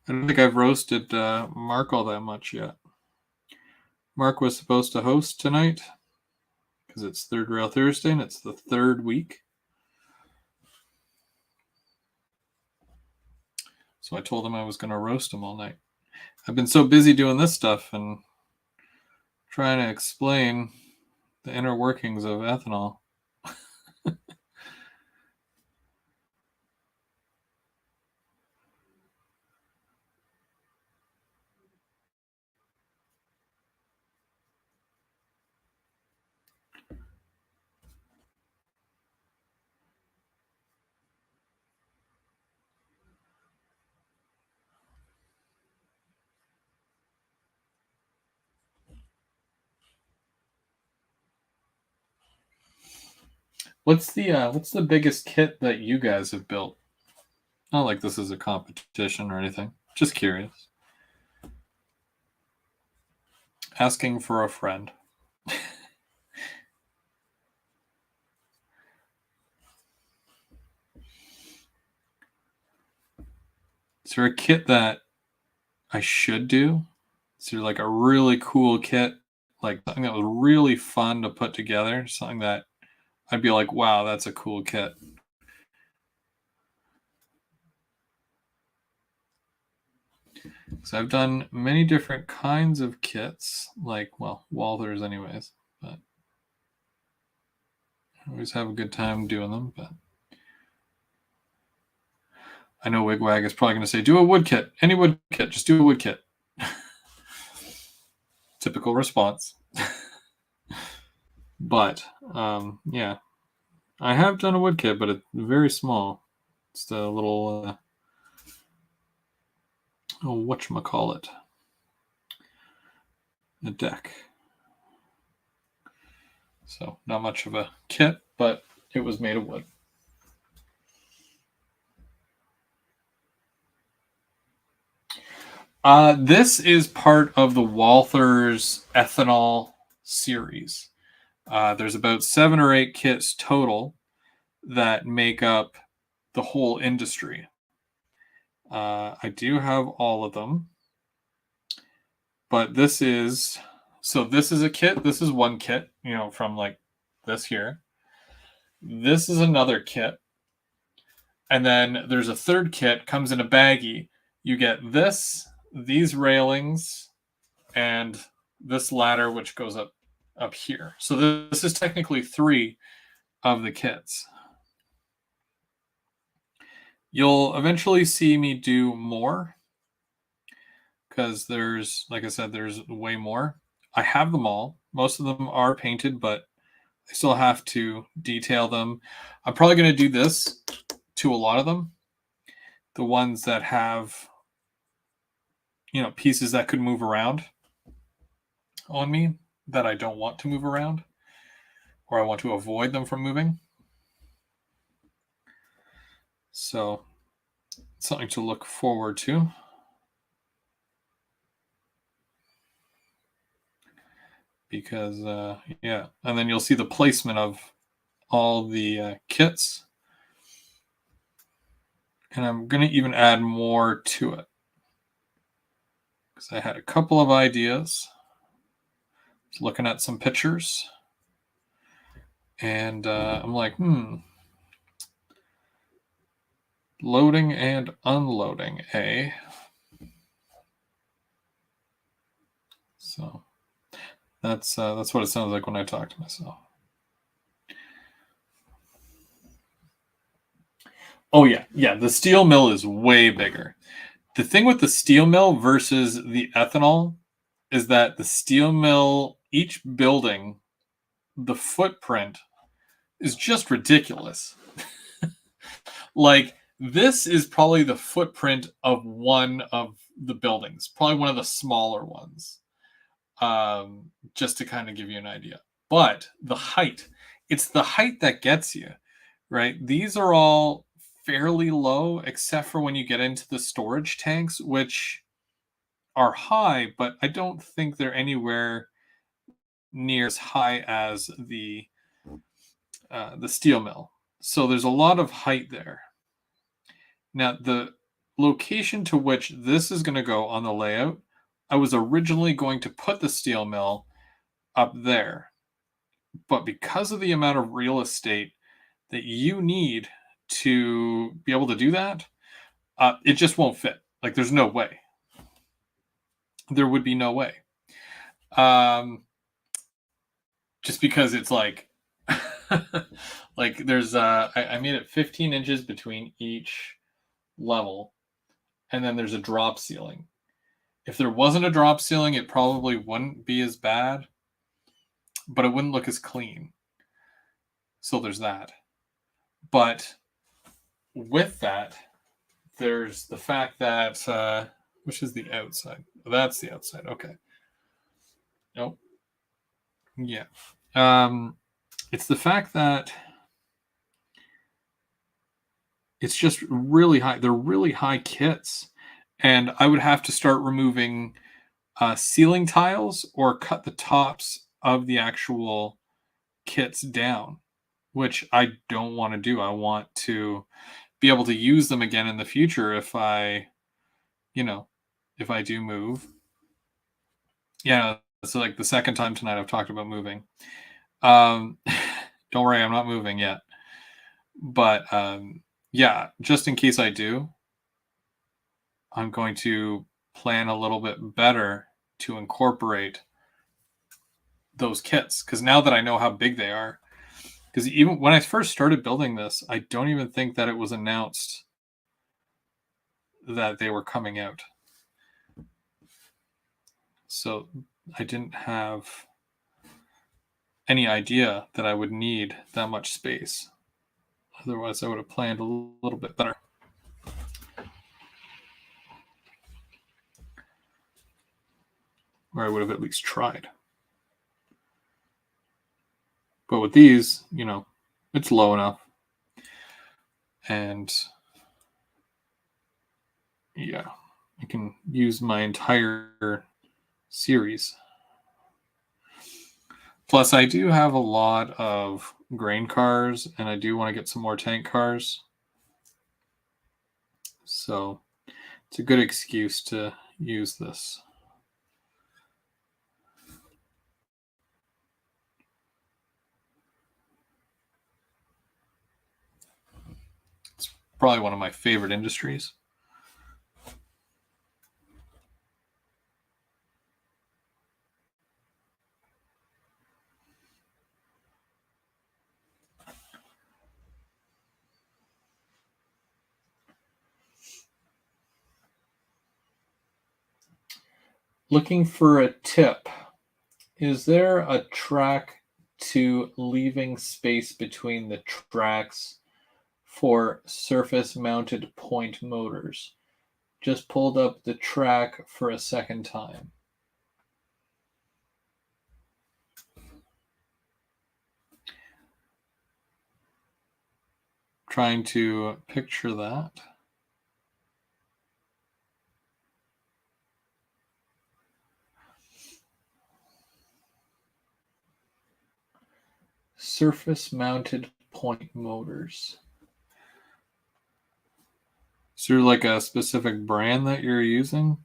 I don't think I've roasted Mark all that much yet. Mark was supposed to host tonight because it's Third Rail Thursday and it's the third week. So I told him I was going to roast him all night. I've been so busy doing this stuff and trying to explain the inner workings of ethanol. What's the biggest kit that you guys have built? Not like this is a competition or anything. Just curious. Asking for a friend. Is there a kit that I should do? Is there like a really cool kit, like something that was really fun to put together? Something that I'd be like, wow, that's a cool kit. So I've done many different kinds of kits, like, well, Walthers anyways, but I always have a good time doing them. But I know Wigwag is probably going to say, do a wood kit. Any wood kit, just do a wood kit. Typical response. But, yeah. I have done a wood kit, but it's very small. It's a little, whatchamacallit. A deck. So, not much of a kit, but it was made of wood. This is part of the Walthers ethanol series. There's about 7 or 8 kits total that make up the whole industry. I do have all of them, but this is a kit. This is one kit, from like this here. This is another kit. And then there's a third kit, comes in a baggie. You get these railings, and this ladder, which goes up here. So this is technically 3 of the kits. You'll eventually see me do more because there's, like I said, there's way more. I have them all. Most of them are painted, but I still have to detail them. I'm probably going to do this to a lot of them. The ones that have, pieces that could move around on me that I don't want to move around, or I want to avoid them from moving. So, something to look forward to. Because, yeah. And then you'll see the placement of all the kits. And I'm going to even add more to it. Because I had a couple of ideas. Just looking at some pictures. And I'm like, loading and unloading, eh? So that's what it sounds like when I talk to myself. Oh yeah, the steel mill is way bigger. The thing with the steel mill versus the ethanol is that the steel mill, each building, the footprint is just ridiculous. Like, this is probably the footprint of one of the buildings, probably one of the smaller ones, just to kind of give you an idea. But the height, it's the height that gets you, right? These are all fairly low, except for when you get into the storage tanks, which are high, but I don't think they're anywhere near as high as the steel mill. So there's a lot of height there. Now, the location to which this is going to go on the layout, I was originally going to put the steel mill up there. But because of the amount of real estate that you need to be able to do that, it just won't fit. Like there's no way. There would be no way. Just because it's like like there's I made it 15 inches between each level, and then there's a drop ceiling. If there wasn't a drop ceiling, it probably wouldn't be as bad, but it wouldn't look as clean. So there's that. But with that, there's the fact that which is the outside? That's the outside. Okay. Nope. Yeah. It's the fact that it's just really high. They're really high kits, and I would have to start removing ceiling tiles or cut the tops of the actual kits down, which I don't want to do. I want to be able to use them again in the future if I, if I do move. Yeah, so like the second time tonight I've talked about moving. Don't worry, I'm not moving yet. But yeah, just in case I do, I'm going to plan a little bit better to incorporate those kits, because now that I know how big they are, because even when I first started building this, I don't even think that it was announced that they were coming out. So I didn't have any idea that I would need that much space. Otherwise, I would have planned a little bit better. Or I would have at least tried. But with these, it's low enough. And yeah, I can use my entire series. Plus, I do have a lot of grain cars, and I do want to get some more tank cars. So it's a good excuse to use this. It's probably one of my favorite industries. Looking for a tip. Is there a track to leaving space between the tracks for surface mounted point motors? Just pulled up the track for a second time. Trying to picture that. Surface mounted point motors. Is there like a specific brand that you're using?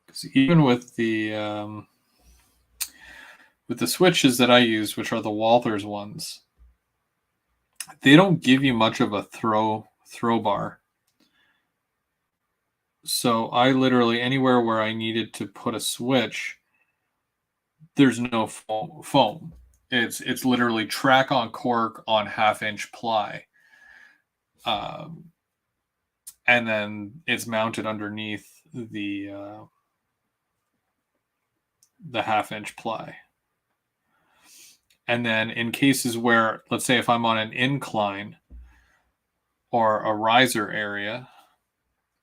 Because even with the switches that I use, which are the Walthers ones, they don't give you much of a throw bar. So I literally, anywhere where I needed to put a switch, there's no foam. It's literally track on cork on 1/2-inch ply. And then it's mounted underneath the 1/2-inch ply. And then in cases where, let's say if I'm on an incline or a riser area,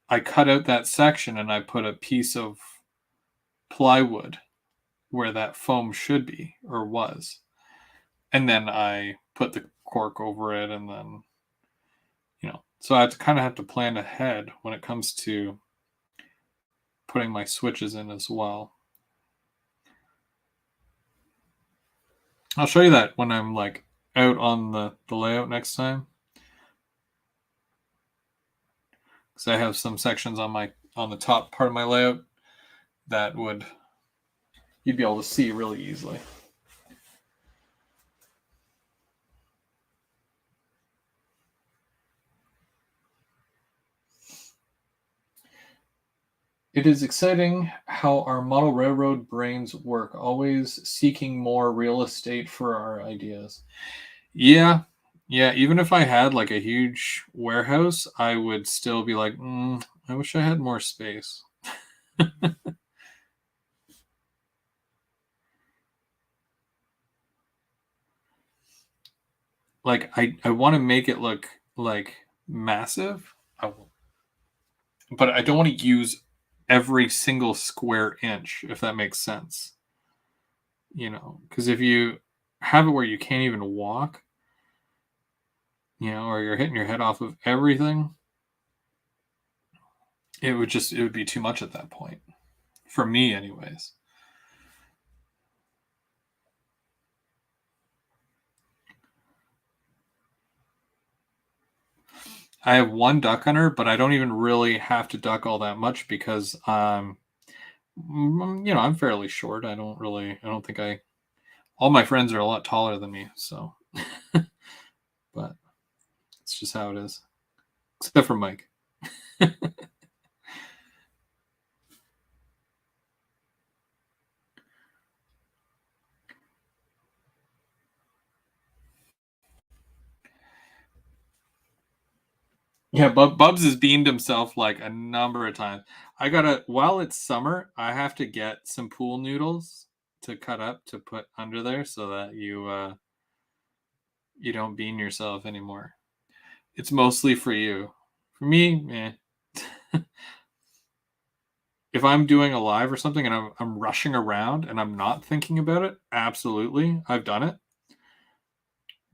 I cut out that section and I put a piece of plywood where that foam should be or was. And then I put the cork over it, and then, so I kind of have to plan ahead when it comes to putting my switches in as well. I'll show you that when I'm like out on the layout next time. because I have some sections on the top part of my layout that you'd be able to see really easily. It is exciting how our model railroad brains work, always seeking more real estate for our ideas. Yeah. Yeah. Even if I had like a huge warehouse, I would still be like, I wish I had more space. Like, I want to make it look like massive, but I don't want to use every single square inch, if that makes sense. Because if you have it where you can't even walk, or you're hitting your head off of everything, it would be too much at that point. For me, anyways. I have one duck hunter, but I don't even really have to duck all that much because I'm fairly short. I don't think all my friends are a lot taller than me, so but it's just how it is. Except for Mike. Yeah, Bubs has beamed himself like a number of times. While it's summer, I have to get some pool noodles to cut up to put under there so that you don't bean yourself anymore. It's mostly for you. For me, if I'm doing a live or something and I'm rushing around and I'm not thinking about it, absolutely, I've done it.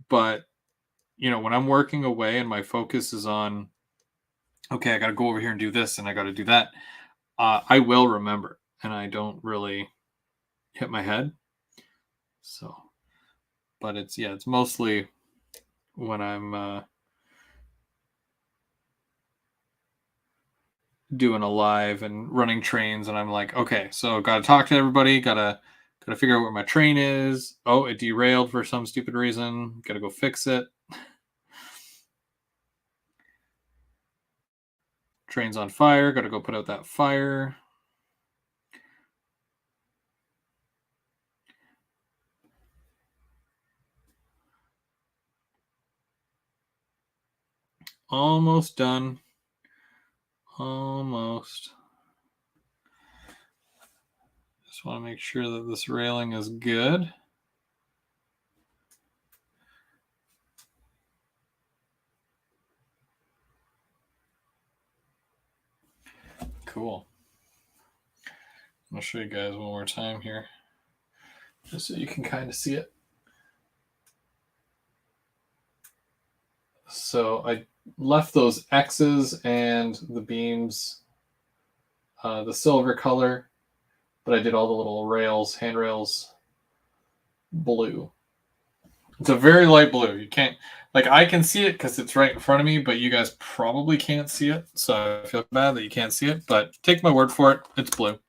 But when I'm working away and my focus is on, okay, I got to go over here and do this and I got to do that, I will remember and I don't really hit my head. So, but it's mostly when I'm doing a live and running trains and I'm like, okay, so got to talk to everybody, got to figure out where my train is. Oh, it derailed for some stupid reason. Got to go fix it. Train's on fire. Got to go put out that fire. Almost done. Almost. Just want to make sure that this railing is good. Cool. I'll show you guys one more time here, just so you can kind of see it. So I left those X's and the beams the silver color, but I did all the little handrails, blue. It's a very light blue. You can't, I can see it because it's right in front of me, but you guys probably can't see it. So I feel bad that you can't see it, but take my word for it. It's blue.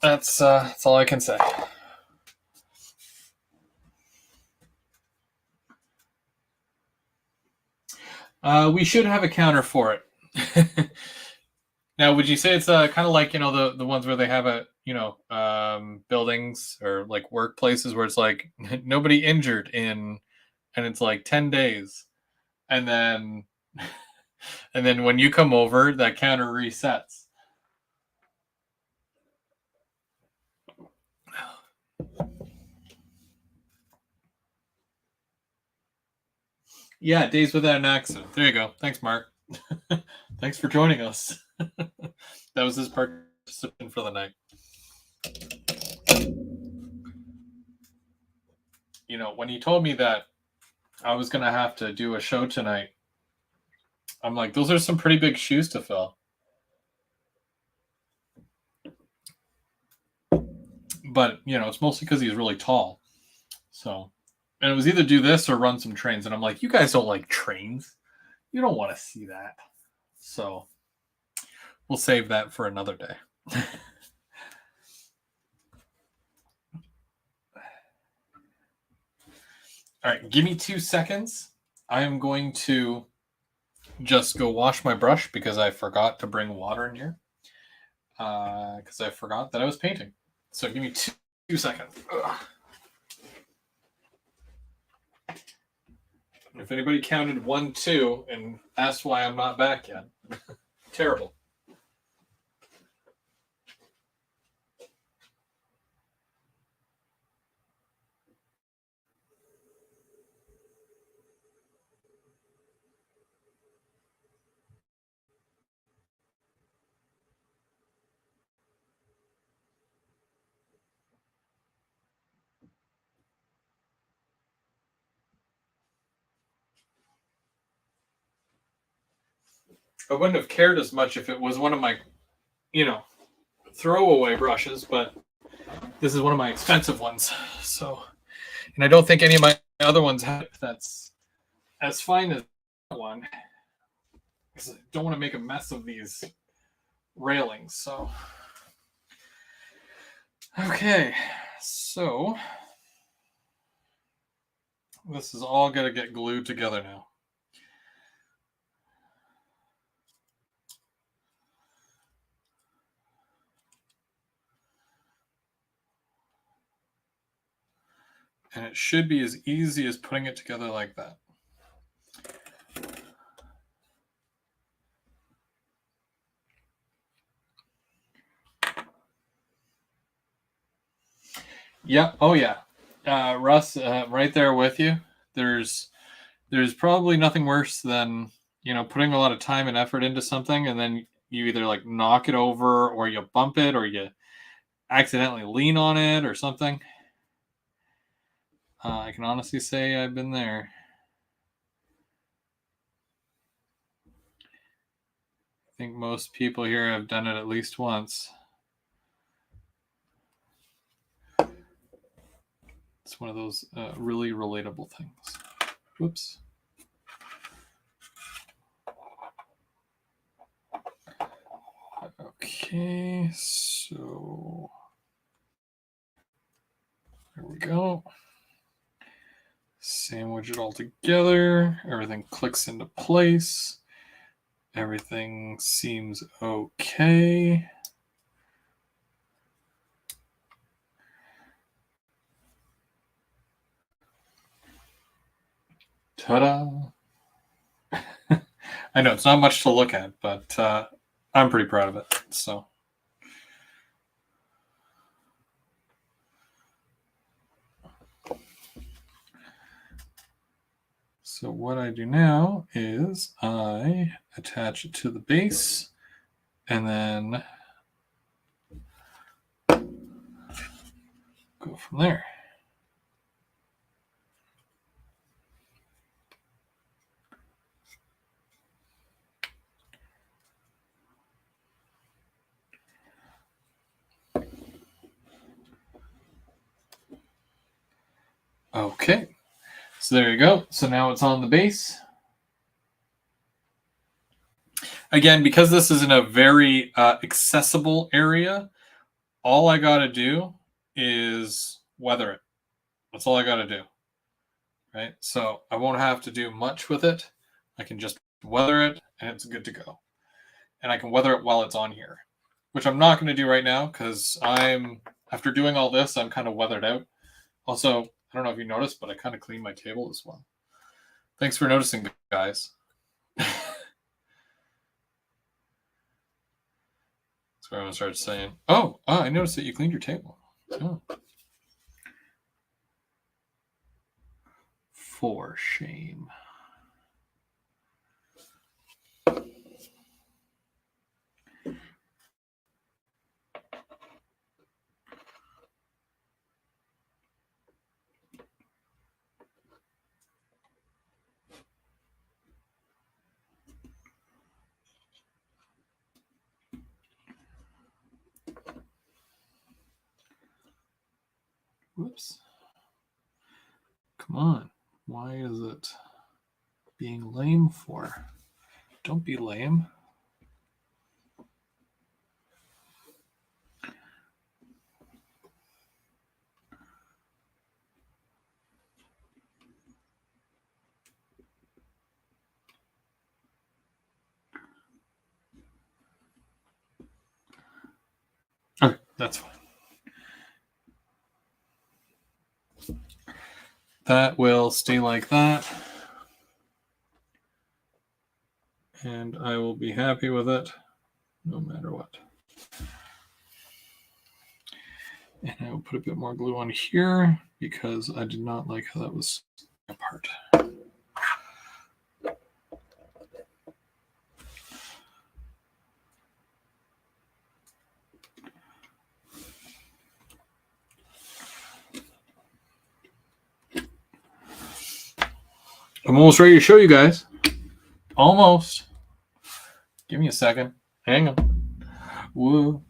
That's all I can say. We should have a counter for it. Now, would you say it's kind of like the ones where they have buildings or like workplaces where it's like nobody injured and it's like 10 days, and then when you come over, that counter resets. Yeah, days without an accident. There you go. Thanks, Mark. Thanks for joining us. That was his participant for the night. When he told me that I was going to have to do a show tonight, I'm like, those are some pretty big shoes to fill. But, it's mostly because he's really tall. So, and it was either do this or run some trains. And I'm like, you guys don't like trains. You don't want to see that. So we'll save that for another day. All right, give me 2 seconds. I am going to just go wash my brush because I forgot to bring water in here. Because I forgot that I was painting. So give me 2 seconds. Ugh. If anybody counted 1, 2, and asked why I'm not back yet, terrible. I wouldn't have cared as much if it was one of my, throwaway brushes, but this is one of my expensive ones. So, and I don't think any of my other ones have that's as fine as that one. Because I don't want to make a mess of these railings. So, okay, so this is all going to get glued together now. And it should be as easy as putting it together like that. Yeah. Oh, yeah. Russ, right there with you. There's probably nothing worse than putting a lot of time and effort into something, and then you either like knock it over, or you bump it, or you accidentally lean on it, or something. I can honestly say I've been there. I think most people here have done it at least once. It's one of those really relatable things. Whoops. Okay, so there we go. Sandwich it all together. Everything clicks into place. Everything seems okay. Ta-da! I know it's not much to look at, but I'm pretty proud of it. So what I do now is I attach it to the base, and then go from there. Okay, so there you go. So now it's on the base. Again, because this is in a very accessible area, all I got to do is weather it. That's all I got to do. Right? So I won't have to do much with it. I can just weather it, and it's good to go. And I can weather it while it's on here, which I'm not going to do right now because after doing all this, I'm kind of weathered out. Also, I don't know if you noticed, but I kind of cleaned my table as well. Thanks for noticing, guys. That's where I'm going to start saying, oh, I noticed that you cleaned your table. Oh. For shame. Whoops. Come on. Why is it being lame for? Don't be lame. That's fine. That will stay like that. And I will be happy with it no matter what. And I will put a bit more glue on here because I did not like how that was apart. I'm almost ready to show you guys. Almost. Give me a second. Hang on. Woo.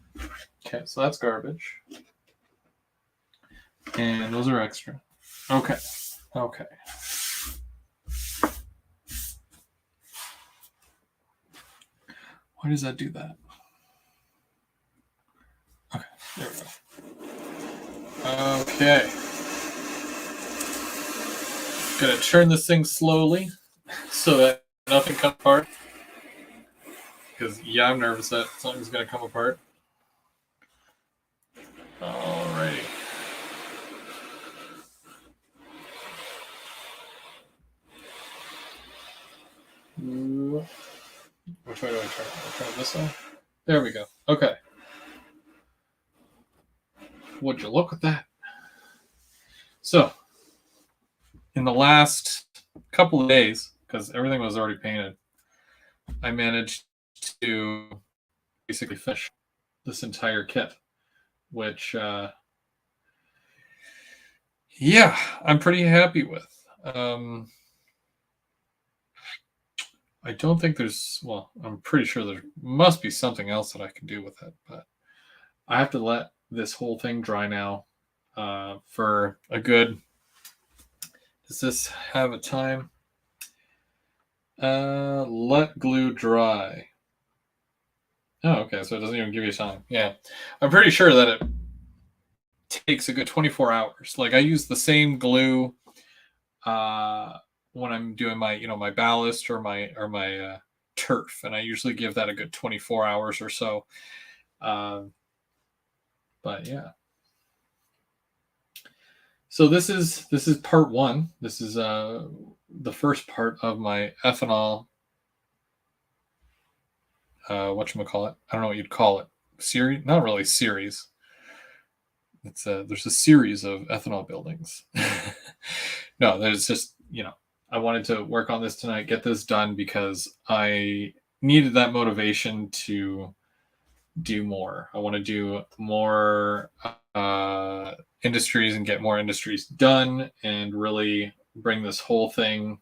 Okay, so that's garbage. And those are extra. Okay. Okay. Why does that do that? Okay, there we go. Okay. Gonna turn this thing slowly so that nothing comes apart. Because, yeah, I'm nervous that something's gonna come apart. Alrighty. Which way do I turn? I turn it this way? There we go. Okay. Would you look at that? So, in the last couple of days, because everything was already painted, I managed to basically finish this entire kit, which, yeah, I'm pretty happy with. I don't think there's, well, I'm pretty sure there must be something else that I can do with it, but I have to let this whole thing dry now for a good, does this have a time? Let glue dry. Oh, okay, so it doesn't even give you time. Yeah, I'm pretty sure that it takes a good 24 hours. Like I use the same glue when I'm doing my, my ballast or my turf, and I usually give that a good 24 hours or so. But yeah. So this is part one. This is the first part of my ethanol. Whatchamacallit? I don't know what you'd call it. Series? Not really series. It's there's a series of ethanol buildings. No, there's just, I wanted to work on this tonight, get this done because I needed that motivation to do more. I want to do more industries and get more industries done and really bring this whole thing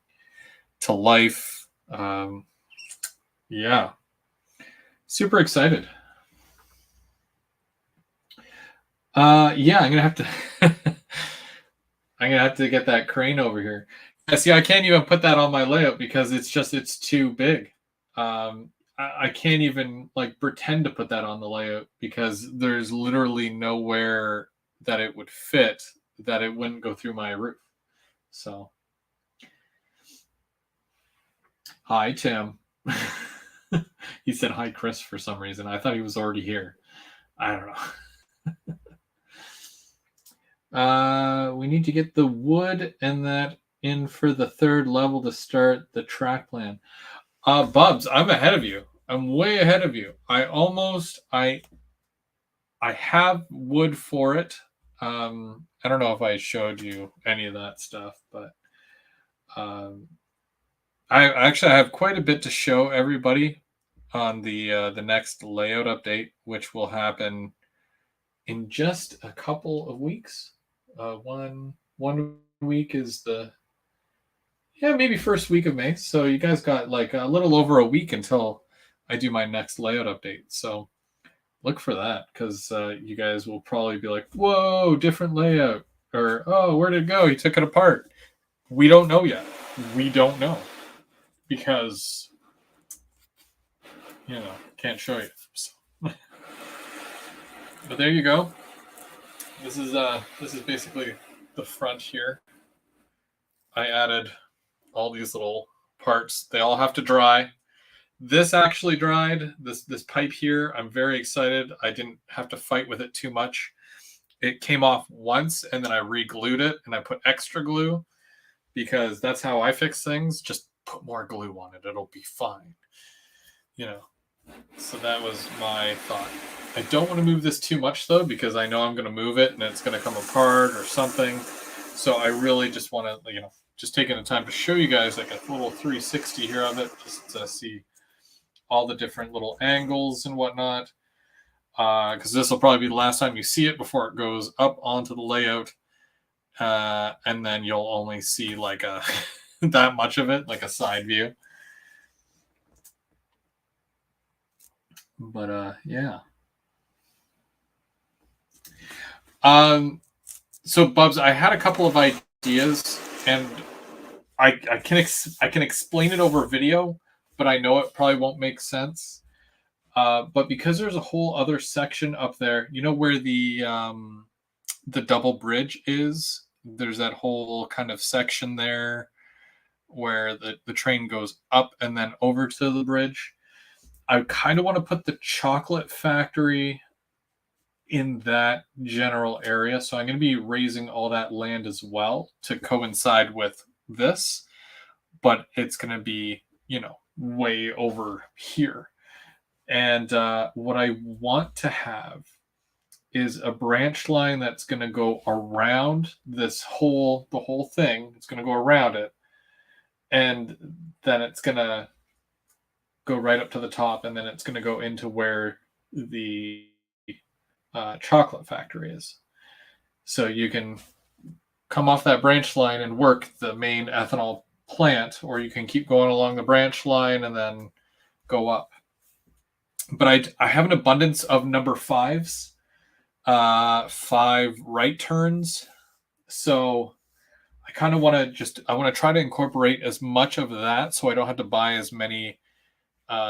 to life. Yeah. Super excited. Yeah, I'm gonna have to I'm gonna have to get that crane over here. Yeah, see, I can't even put that on my layout because it's too big. I can't even like pretend to put that on the layout because there's literally nowhere that it would fit that it wouldn't go through my roof. So, hi Tim. He said hi Chris for some reason. I thought he was already here. I don't know. We need to get the wood and that in for the third level to start the track plan. Bubs, I'm ahead of you. I'm way ahead of you. I have wood for it. I don't know if I showed you any of that stuff, but I have quite a bit to show everybody on the next layout update, which will happen in just a couple of weeks. One week is maybe first week of May. So you guys got like a little over a week until I do my next layout update. So look for that because you guys will probably be like, whoa, different layout. Or, oh, where did it go? He took it apart. We don't know yet. We don't know because, can't show you. So. But there you go. This is basically the front here. I added all these little parts. They all have to dry. This actually dried. This pipe here, I'm very excited. I didn't have to fight with it too much. It came off once, and then I re-glued it, and I put extra glue because that's how I fix things. Just put more glue on it; it'll be fine. You know. So that was my thought. I don't want to move this too much though, because I know I'm going to move it and it's going to come apart or something. So I really just want to, just taking the time to show you guys like a little 360 here of it, just to see all the different little angles and whatnot. Because this will probably be the last time you see it before it goes up onto the layout. And then you'll only see like that much of it, like a side view. But yeah. So Bubs, I had a couple of ideas, and I can explain it over video, but I know it probably won't make sense. But because there's a whole other section up there, where the double bridge is. There's that whole kind of section there where the train goes up and then over to the bridge. I kind of want to put the chocolate factory in that general area. So I'm going to be raising all that land as well to coincide with this, but it's going to be, way over here. And what I want to have is a branch line that's going to go around the whole thing. It's going to go around it. And then it's going to go right up to the top, and then it's going to go into where the chocolate factory is. So you can come off that branch line and work the main ethanol plant, or you can keep going along the branch line and then go up. But I have an abundance of number 5s, 5 right turns. So I kind of want to try to incorporate as much of that so I don't have to buy as many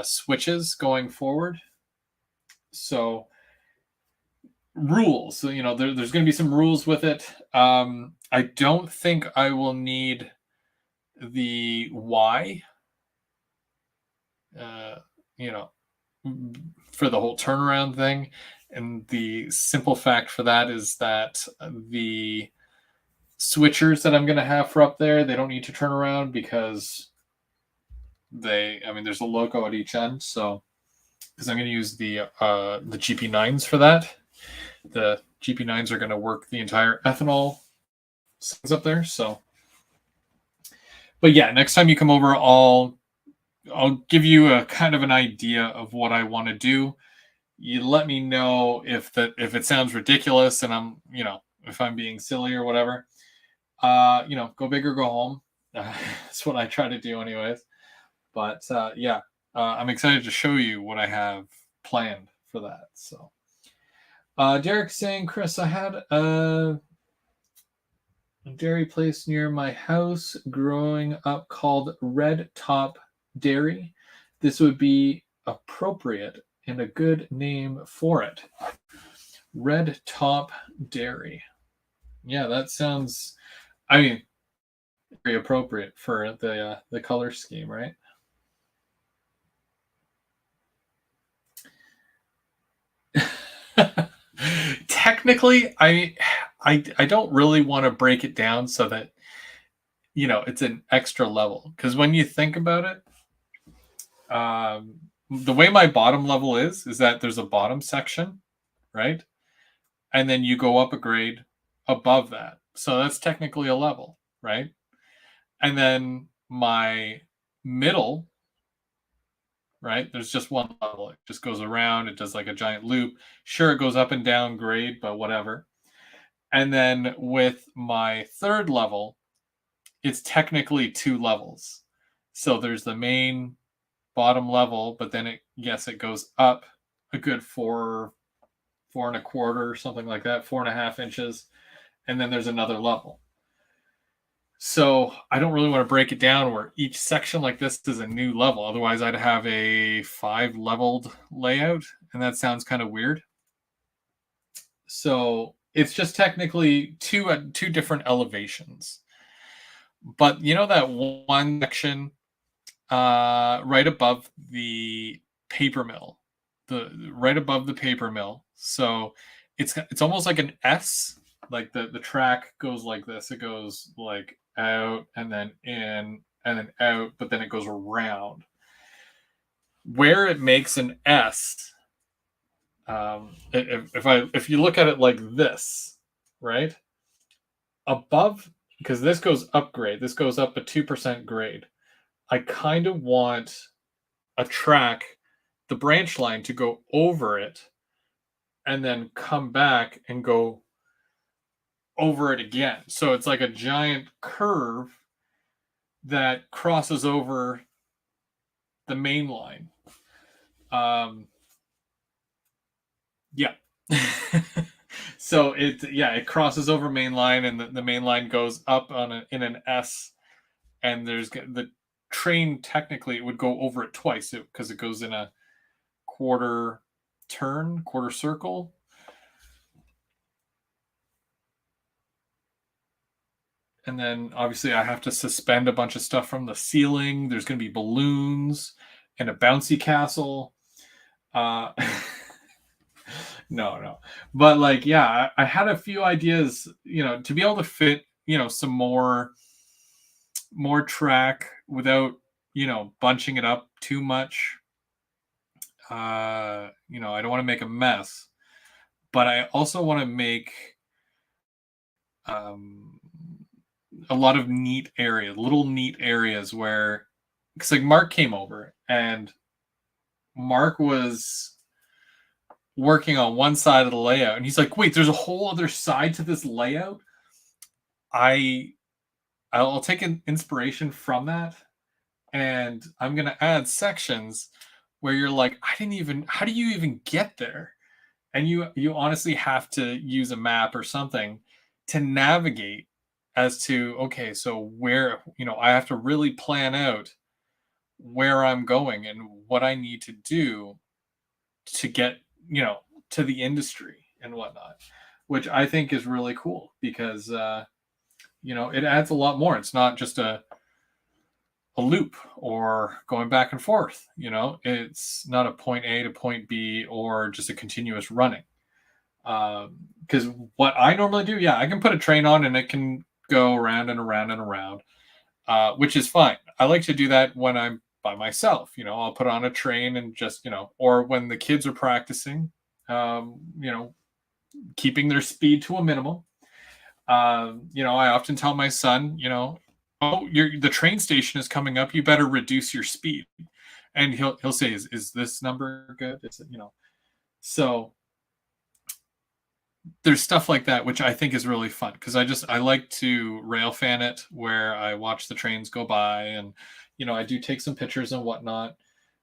switches going forward. So rules. So, there's going to be some rules with it. I don't think I will need the Y, for the whole turnaround thing. And the simple fact for that is that the switchers that I'm going to have for up there, they don't need to turn around because there's a logo at each end. So, because I'm going to use the GP9s for that. The GP9s are going to work the entire ethanol things up there. So, but yeah, next time you come over, I'll give you a kind of an idea of what I want to do. You let me know if it sounds ridiculous and I'm, if I'm being silly or whatever. Go big or go home. That's what I try to do anyways. But yeah, I'm excited to show you what I have planned for that. So Derek saying, Chris, I had a dairy place near my house growing up called Red Top Dairy. This would be appropriate and a good name for it. Red Top Dairy. Yeah, that sounds, very appropriate for the color scheme, right? Technically, I don't really want to break it down so that it's an extra level, because when you think about it, the way my bottom level is that there's a bottom section, right? And then you go up a grade above that. So that's technically a level, right? And then my middle, right? There's just one level. It just goes around. It does like a giant loop. Sure, it goes up and down grade, but whatever. And then with my third level, it's technically 2 levels. So there's the main bottom level, but then it goes up a good 4 and a quarter or something like that, 4.5 inches. And then there's another level. So I don't really want to break it down where each section like this is a new level. Otherwise, I'd have a 5 leveled layout, and that sounds kind of weird. So it's just technically two different elevations. But that one section right above the paper mill, right above the paper mill. So it's almost like an S. Like the track goes like this. It goes like out and then in and then out, but then it goes around. Where it makes an S, if you look at it like this, right above, because this goes upgrade, this goes up a 2% grade. I kind of want a track, the branch line to go over it and then come back and go over it again. So it's like a giant curve that crosses over the main line. Yeah. So it crosses over main line, and the main line goes up in an S, and there's the train, technically it would go over it twice because it goes in a quarter circle. And then obviously I have to suspend a bunch of stuff from the ceiling. There's going to be balloons and a bouncy castle. Uh, no. But like, yeah, I had a few ideas, to be able to fit, some more track without, bunching it up too much. I don't want to make a mess, but I also want to make a lot of little neat areas where, because like Mark came over and Mark was working on one side of the layout and he's like, wait, there's a whole other side to this layout. I'll take an inspiration from that, and I'm going to add sections where you're like, how do you even get there? And you honestly have to use a map or something to navigate as to, okay, so where, I have to really plan out where I'm going and what I need to do to get, to the industry and whatnot, which I think is really cool because, it adds a lot more. It's not just a loop or going back and forth, it's not a point A to point B or just a continuous running. Because what I normally do, I can put a train on and it can go around and around and around, which is fine. I like to do that when I'm by myself. I'll put on a train and just, or when the kids are practicing, keeping their speed to a minimum. I often tell my son, oh, the train station is coming up. You better reduce your speed. And he'll say, is this number good? So there's stuff like that, which I think is really fun because I like to rail fan it where I watch the trains go by and, I do take some pictures and whatnot,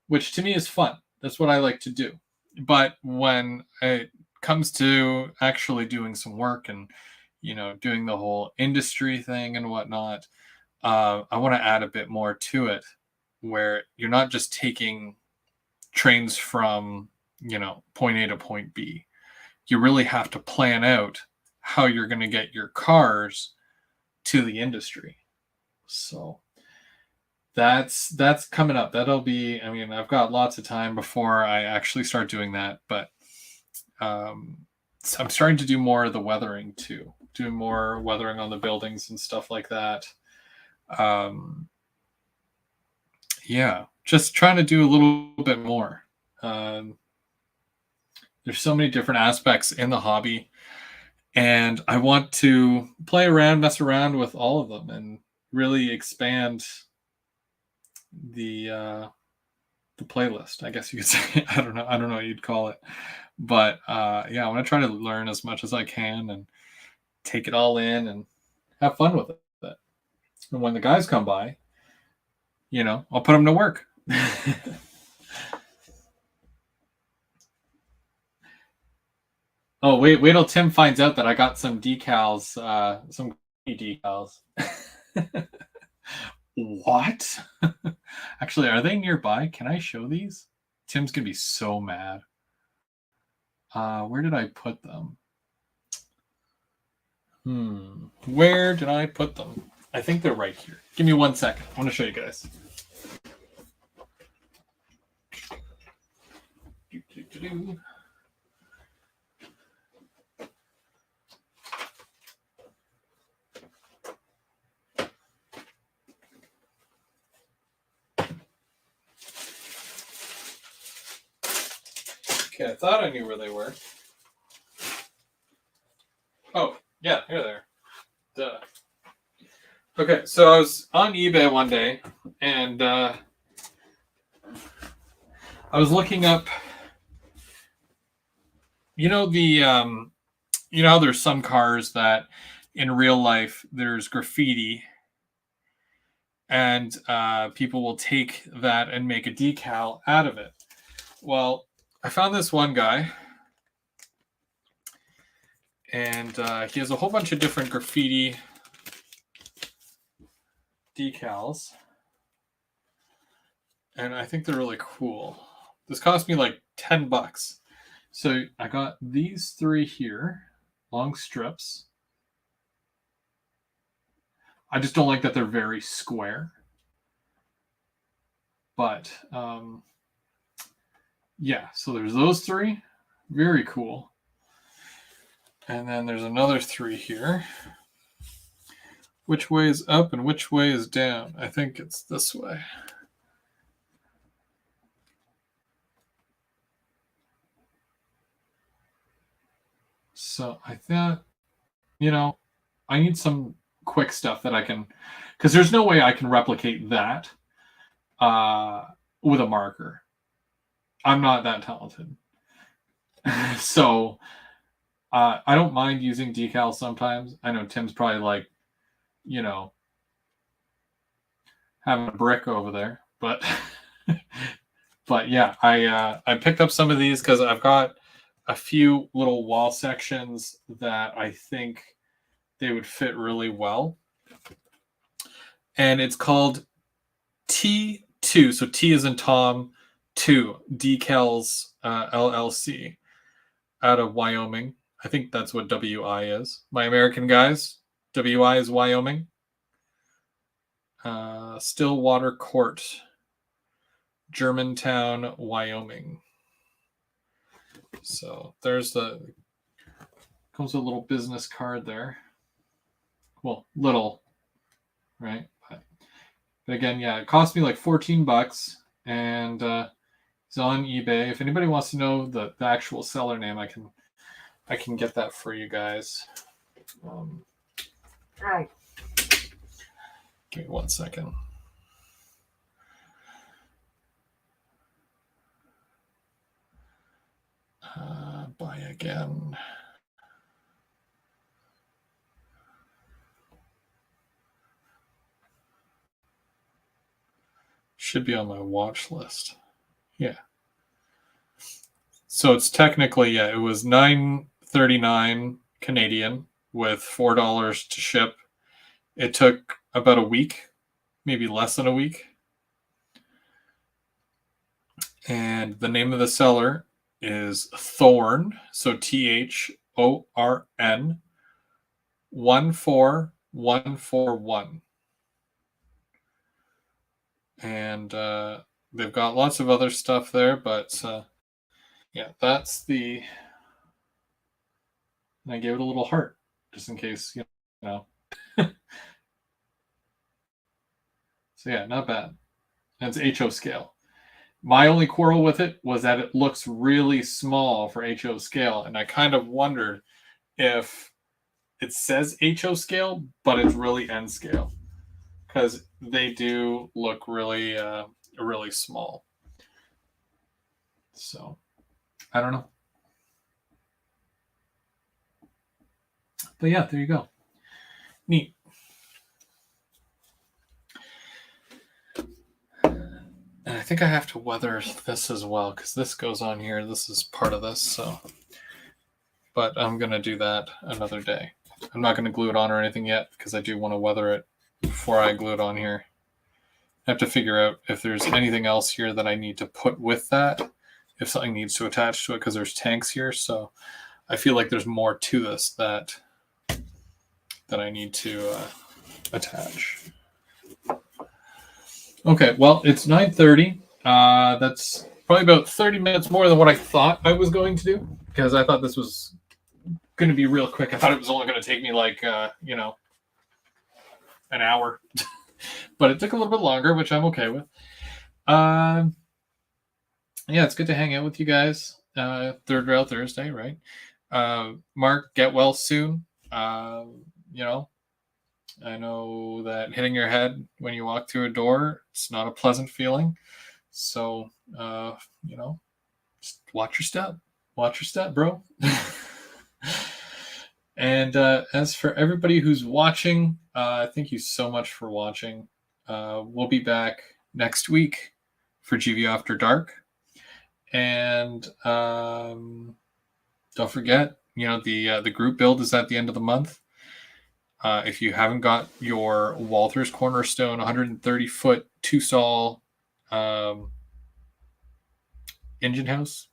which to me is fun. That's what I like to do. But when it comes to actually doing some work and, doing the whole industry thing and whatnot, I want to add a bit more to it where you're not just taking trains from, point A to point B. You really have to plan out how you're going to get your cars to the industry. So that's coming up. That'll be, I've got lots of time before I actually start doing that, but I'm starting to do more of the weathering too, doing more weathering on the buildings and stuff like that. Just trying to do a little bit more. There's so many different aspects in the hobby, and I want to play around, mess around with all of them, and really expand the playlist, I guess you could say. I don't know what you'd call it, but I want to try to learn as much as I can and take it all in and have fun with it. And when the guys come by, I'll put them to work. Oh, wait till Tim finds out that I got some decals, some decals. What? Actually, are they nearby? Can I show these? Tim's gonna be so mad. Where did I put them? Where did I put them? I think they're right here. Give me 1 second. I want to show you guys. Do-do-do. Okay, I thought I knew where they were. Oh, yeah, here they are. Duh. Okay, so I was on eBay one day, and I was looking up. You know you know how there's some cars that, in real life, there's graffiti, and people will take that and make a decal out of it. Well, I found this one guy, and he has a whole bunch of different graffiti decals, and I think they're really cool. This cost me like $10. So I got these three here, long strips. I just don't like that they're very square. But yeah, so there's those three. Very cool. And then there's another three here. Which way is up and which way is down? I think it's this way. So I thought, I need some quick stuff that I can, because there's no way I can replicate that with a marker. I'm not that talented. So I don't mind using decals sometimes. I know Tim's probably like, having a brick over there, but but yeah, I picked up some of these because I've got a few little wall sections that I think they would fit really well. And it's called T2. So T is in Tom, 2 Decals LLC out of Wyoming. I think that's what WI is. My American guys, WI is Wyoming. Stillwater Court, Germantown, Wyoming. So there's comes with a little business card there. Well, little, right? But again, yeah, it cost me like $14, and it's on eBay. If anybody wants to know the actual seller name, I can get that for you guys. Give me 1 second. Buy again. Should be on my watch list. Yeah. So it's technically, it was $9.39 Canadian with $4 to ship. It took about a week, maybe less than a week. And the name of the seller is Thorn, so THORN 14141. And they've got lots of other stuff there, but yeah, that's the. And I gave it a little heart just in case, So yeah, not bad. And it's HO scale. My only quarrel with it was that it looks really small for HO scale, and I kind of wondered if it says HO scale, but it's really N scale, because they do look really, really small. So I don't know. But yeah, there you go. Neat. And I think I have to weather this as well, because this goes on here. This is part of this, so. But I'm going to do that another day. I'm not going to glue it on or anything yet, because I do want to weather it before I glue it on here. I have to figure out if there's anything else here that I need to put with that, if something needs to attach to it, because there's tanks here. So I feel like there's more to this that I need to attach. Okay, well, it's 9:30. That's probably about 30 minutes more than what I thought I was going to do, because I thought this was going to be real quick. I thought it was only going to take me like, an hour, but it took a little bit longer, which I'm okay with. Yeah, it's good to hang out with you guys. Third Rail Thursday, right? Mark, get well soon. I know that hitting your head when you walk through a door, it's not a pleasant feeling. So, just watch your step. Watch your step, bro. And as for everybody who's watching, thank you so much for watching. We'll be back next week for GV After Dark. And don't forget, the group build is at the end of the month. If you haven't got your Walther's Cornerstone 130-foot 2-stall engine house,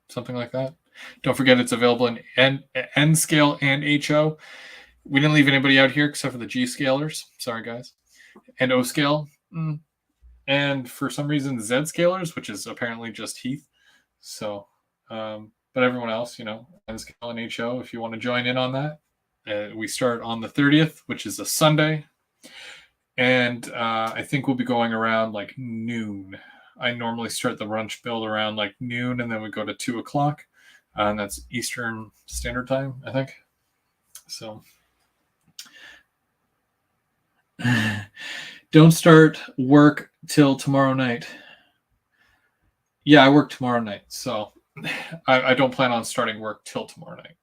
something like that, don't forget it's available in N scale and HO. We didn't leave anybody out here except for the G scalers. Sorry, guys. And O scale. And for some reason, Z scalers, which is apparently just Heath. So, but everyone else, N scale and HO, if you want to join in on that. We start on the 30th, which is a Sunday. And I think we'll be going around like noon. I normally start the brunch build around like noon, and then we go to 2 o'clock. And that's Eastern Standard Time, I think. So don't start work till tomorrow night. Yeah, I work tomorrow night, so I don't plan on starting work till tomorrow night,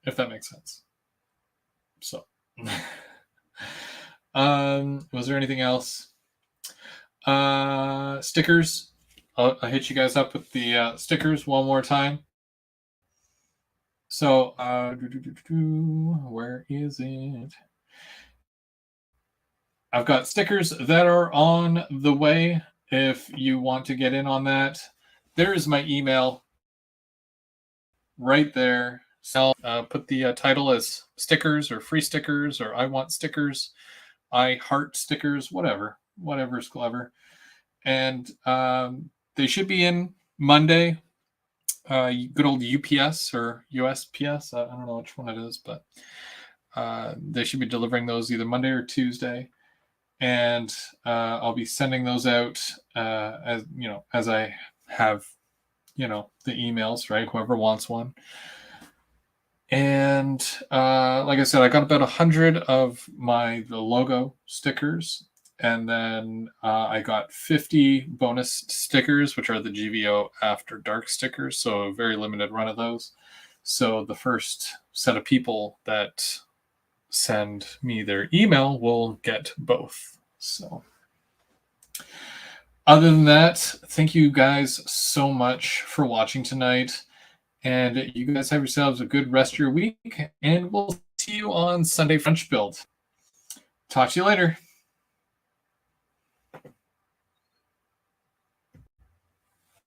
if that makes sense. So, was there anything else? Stickers. I'll hit you guys up with the stickers one more time. So, where is it? I've got stickers that are on the way. If you want to get in on that, there is my email right there. So I'll put the title as stickers or free stickers or I want stickers, I heart stickers, whatever is clever. And they should be in Monday. Good old UPS or USPS. I don't know which one it is, but they should be delivering those either Monday or Tuesday. And I'll be sending those out as I have, the emails, right? Whoever wants one. And like I said, I got about 100 of the logo stickers. And then I got 50 bonus stickers, which are the GVO After Dark stickers. So a very limited run of those. So the first set of people that send me their email will get both. So other than that, thank you guys so much for watching tonight. And you guys have yourselves a good rest of your week. And we'll see you on Sunday French Build. Talk to you later.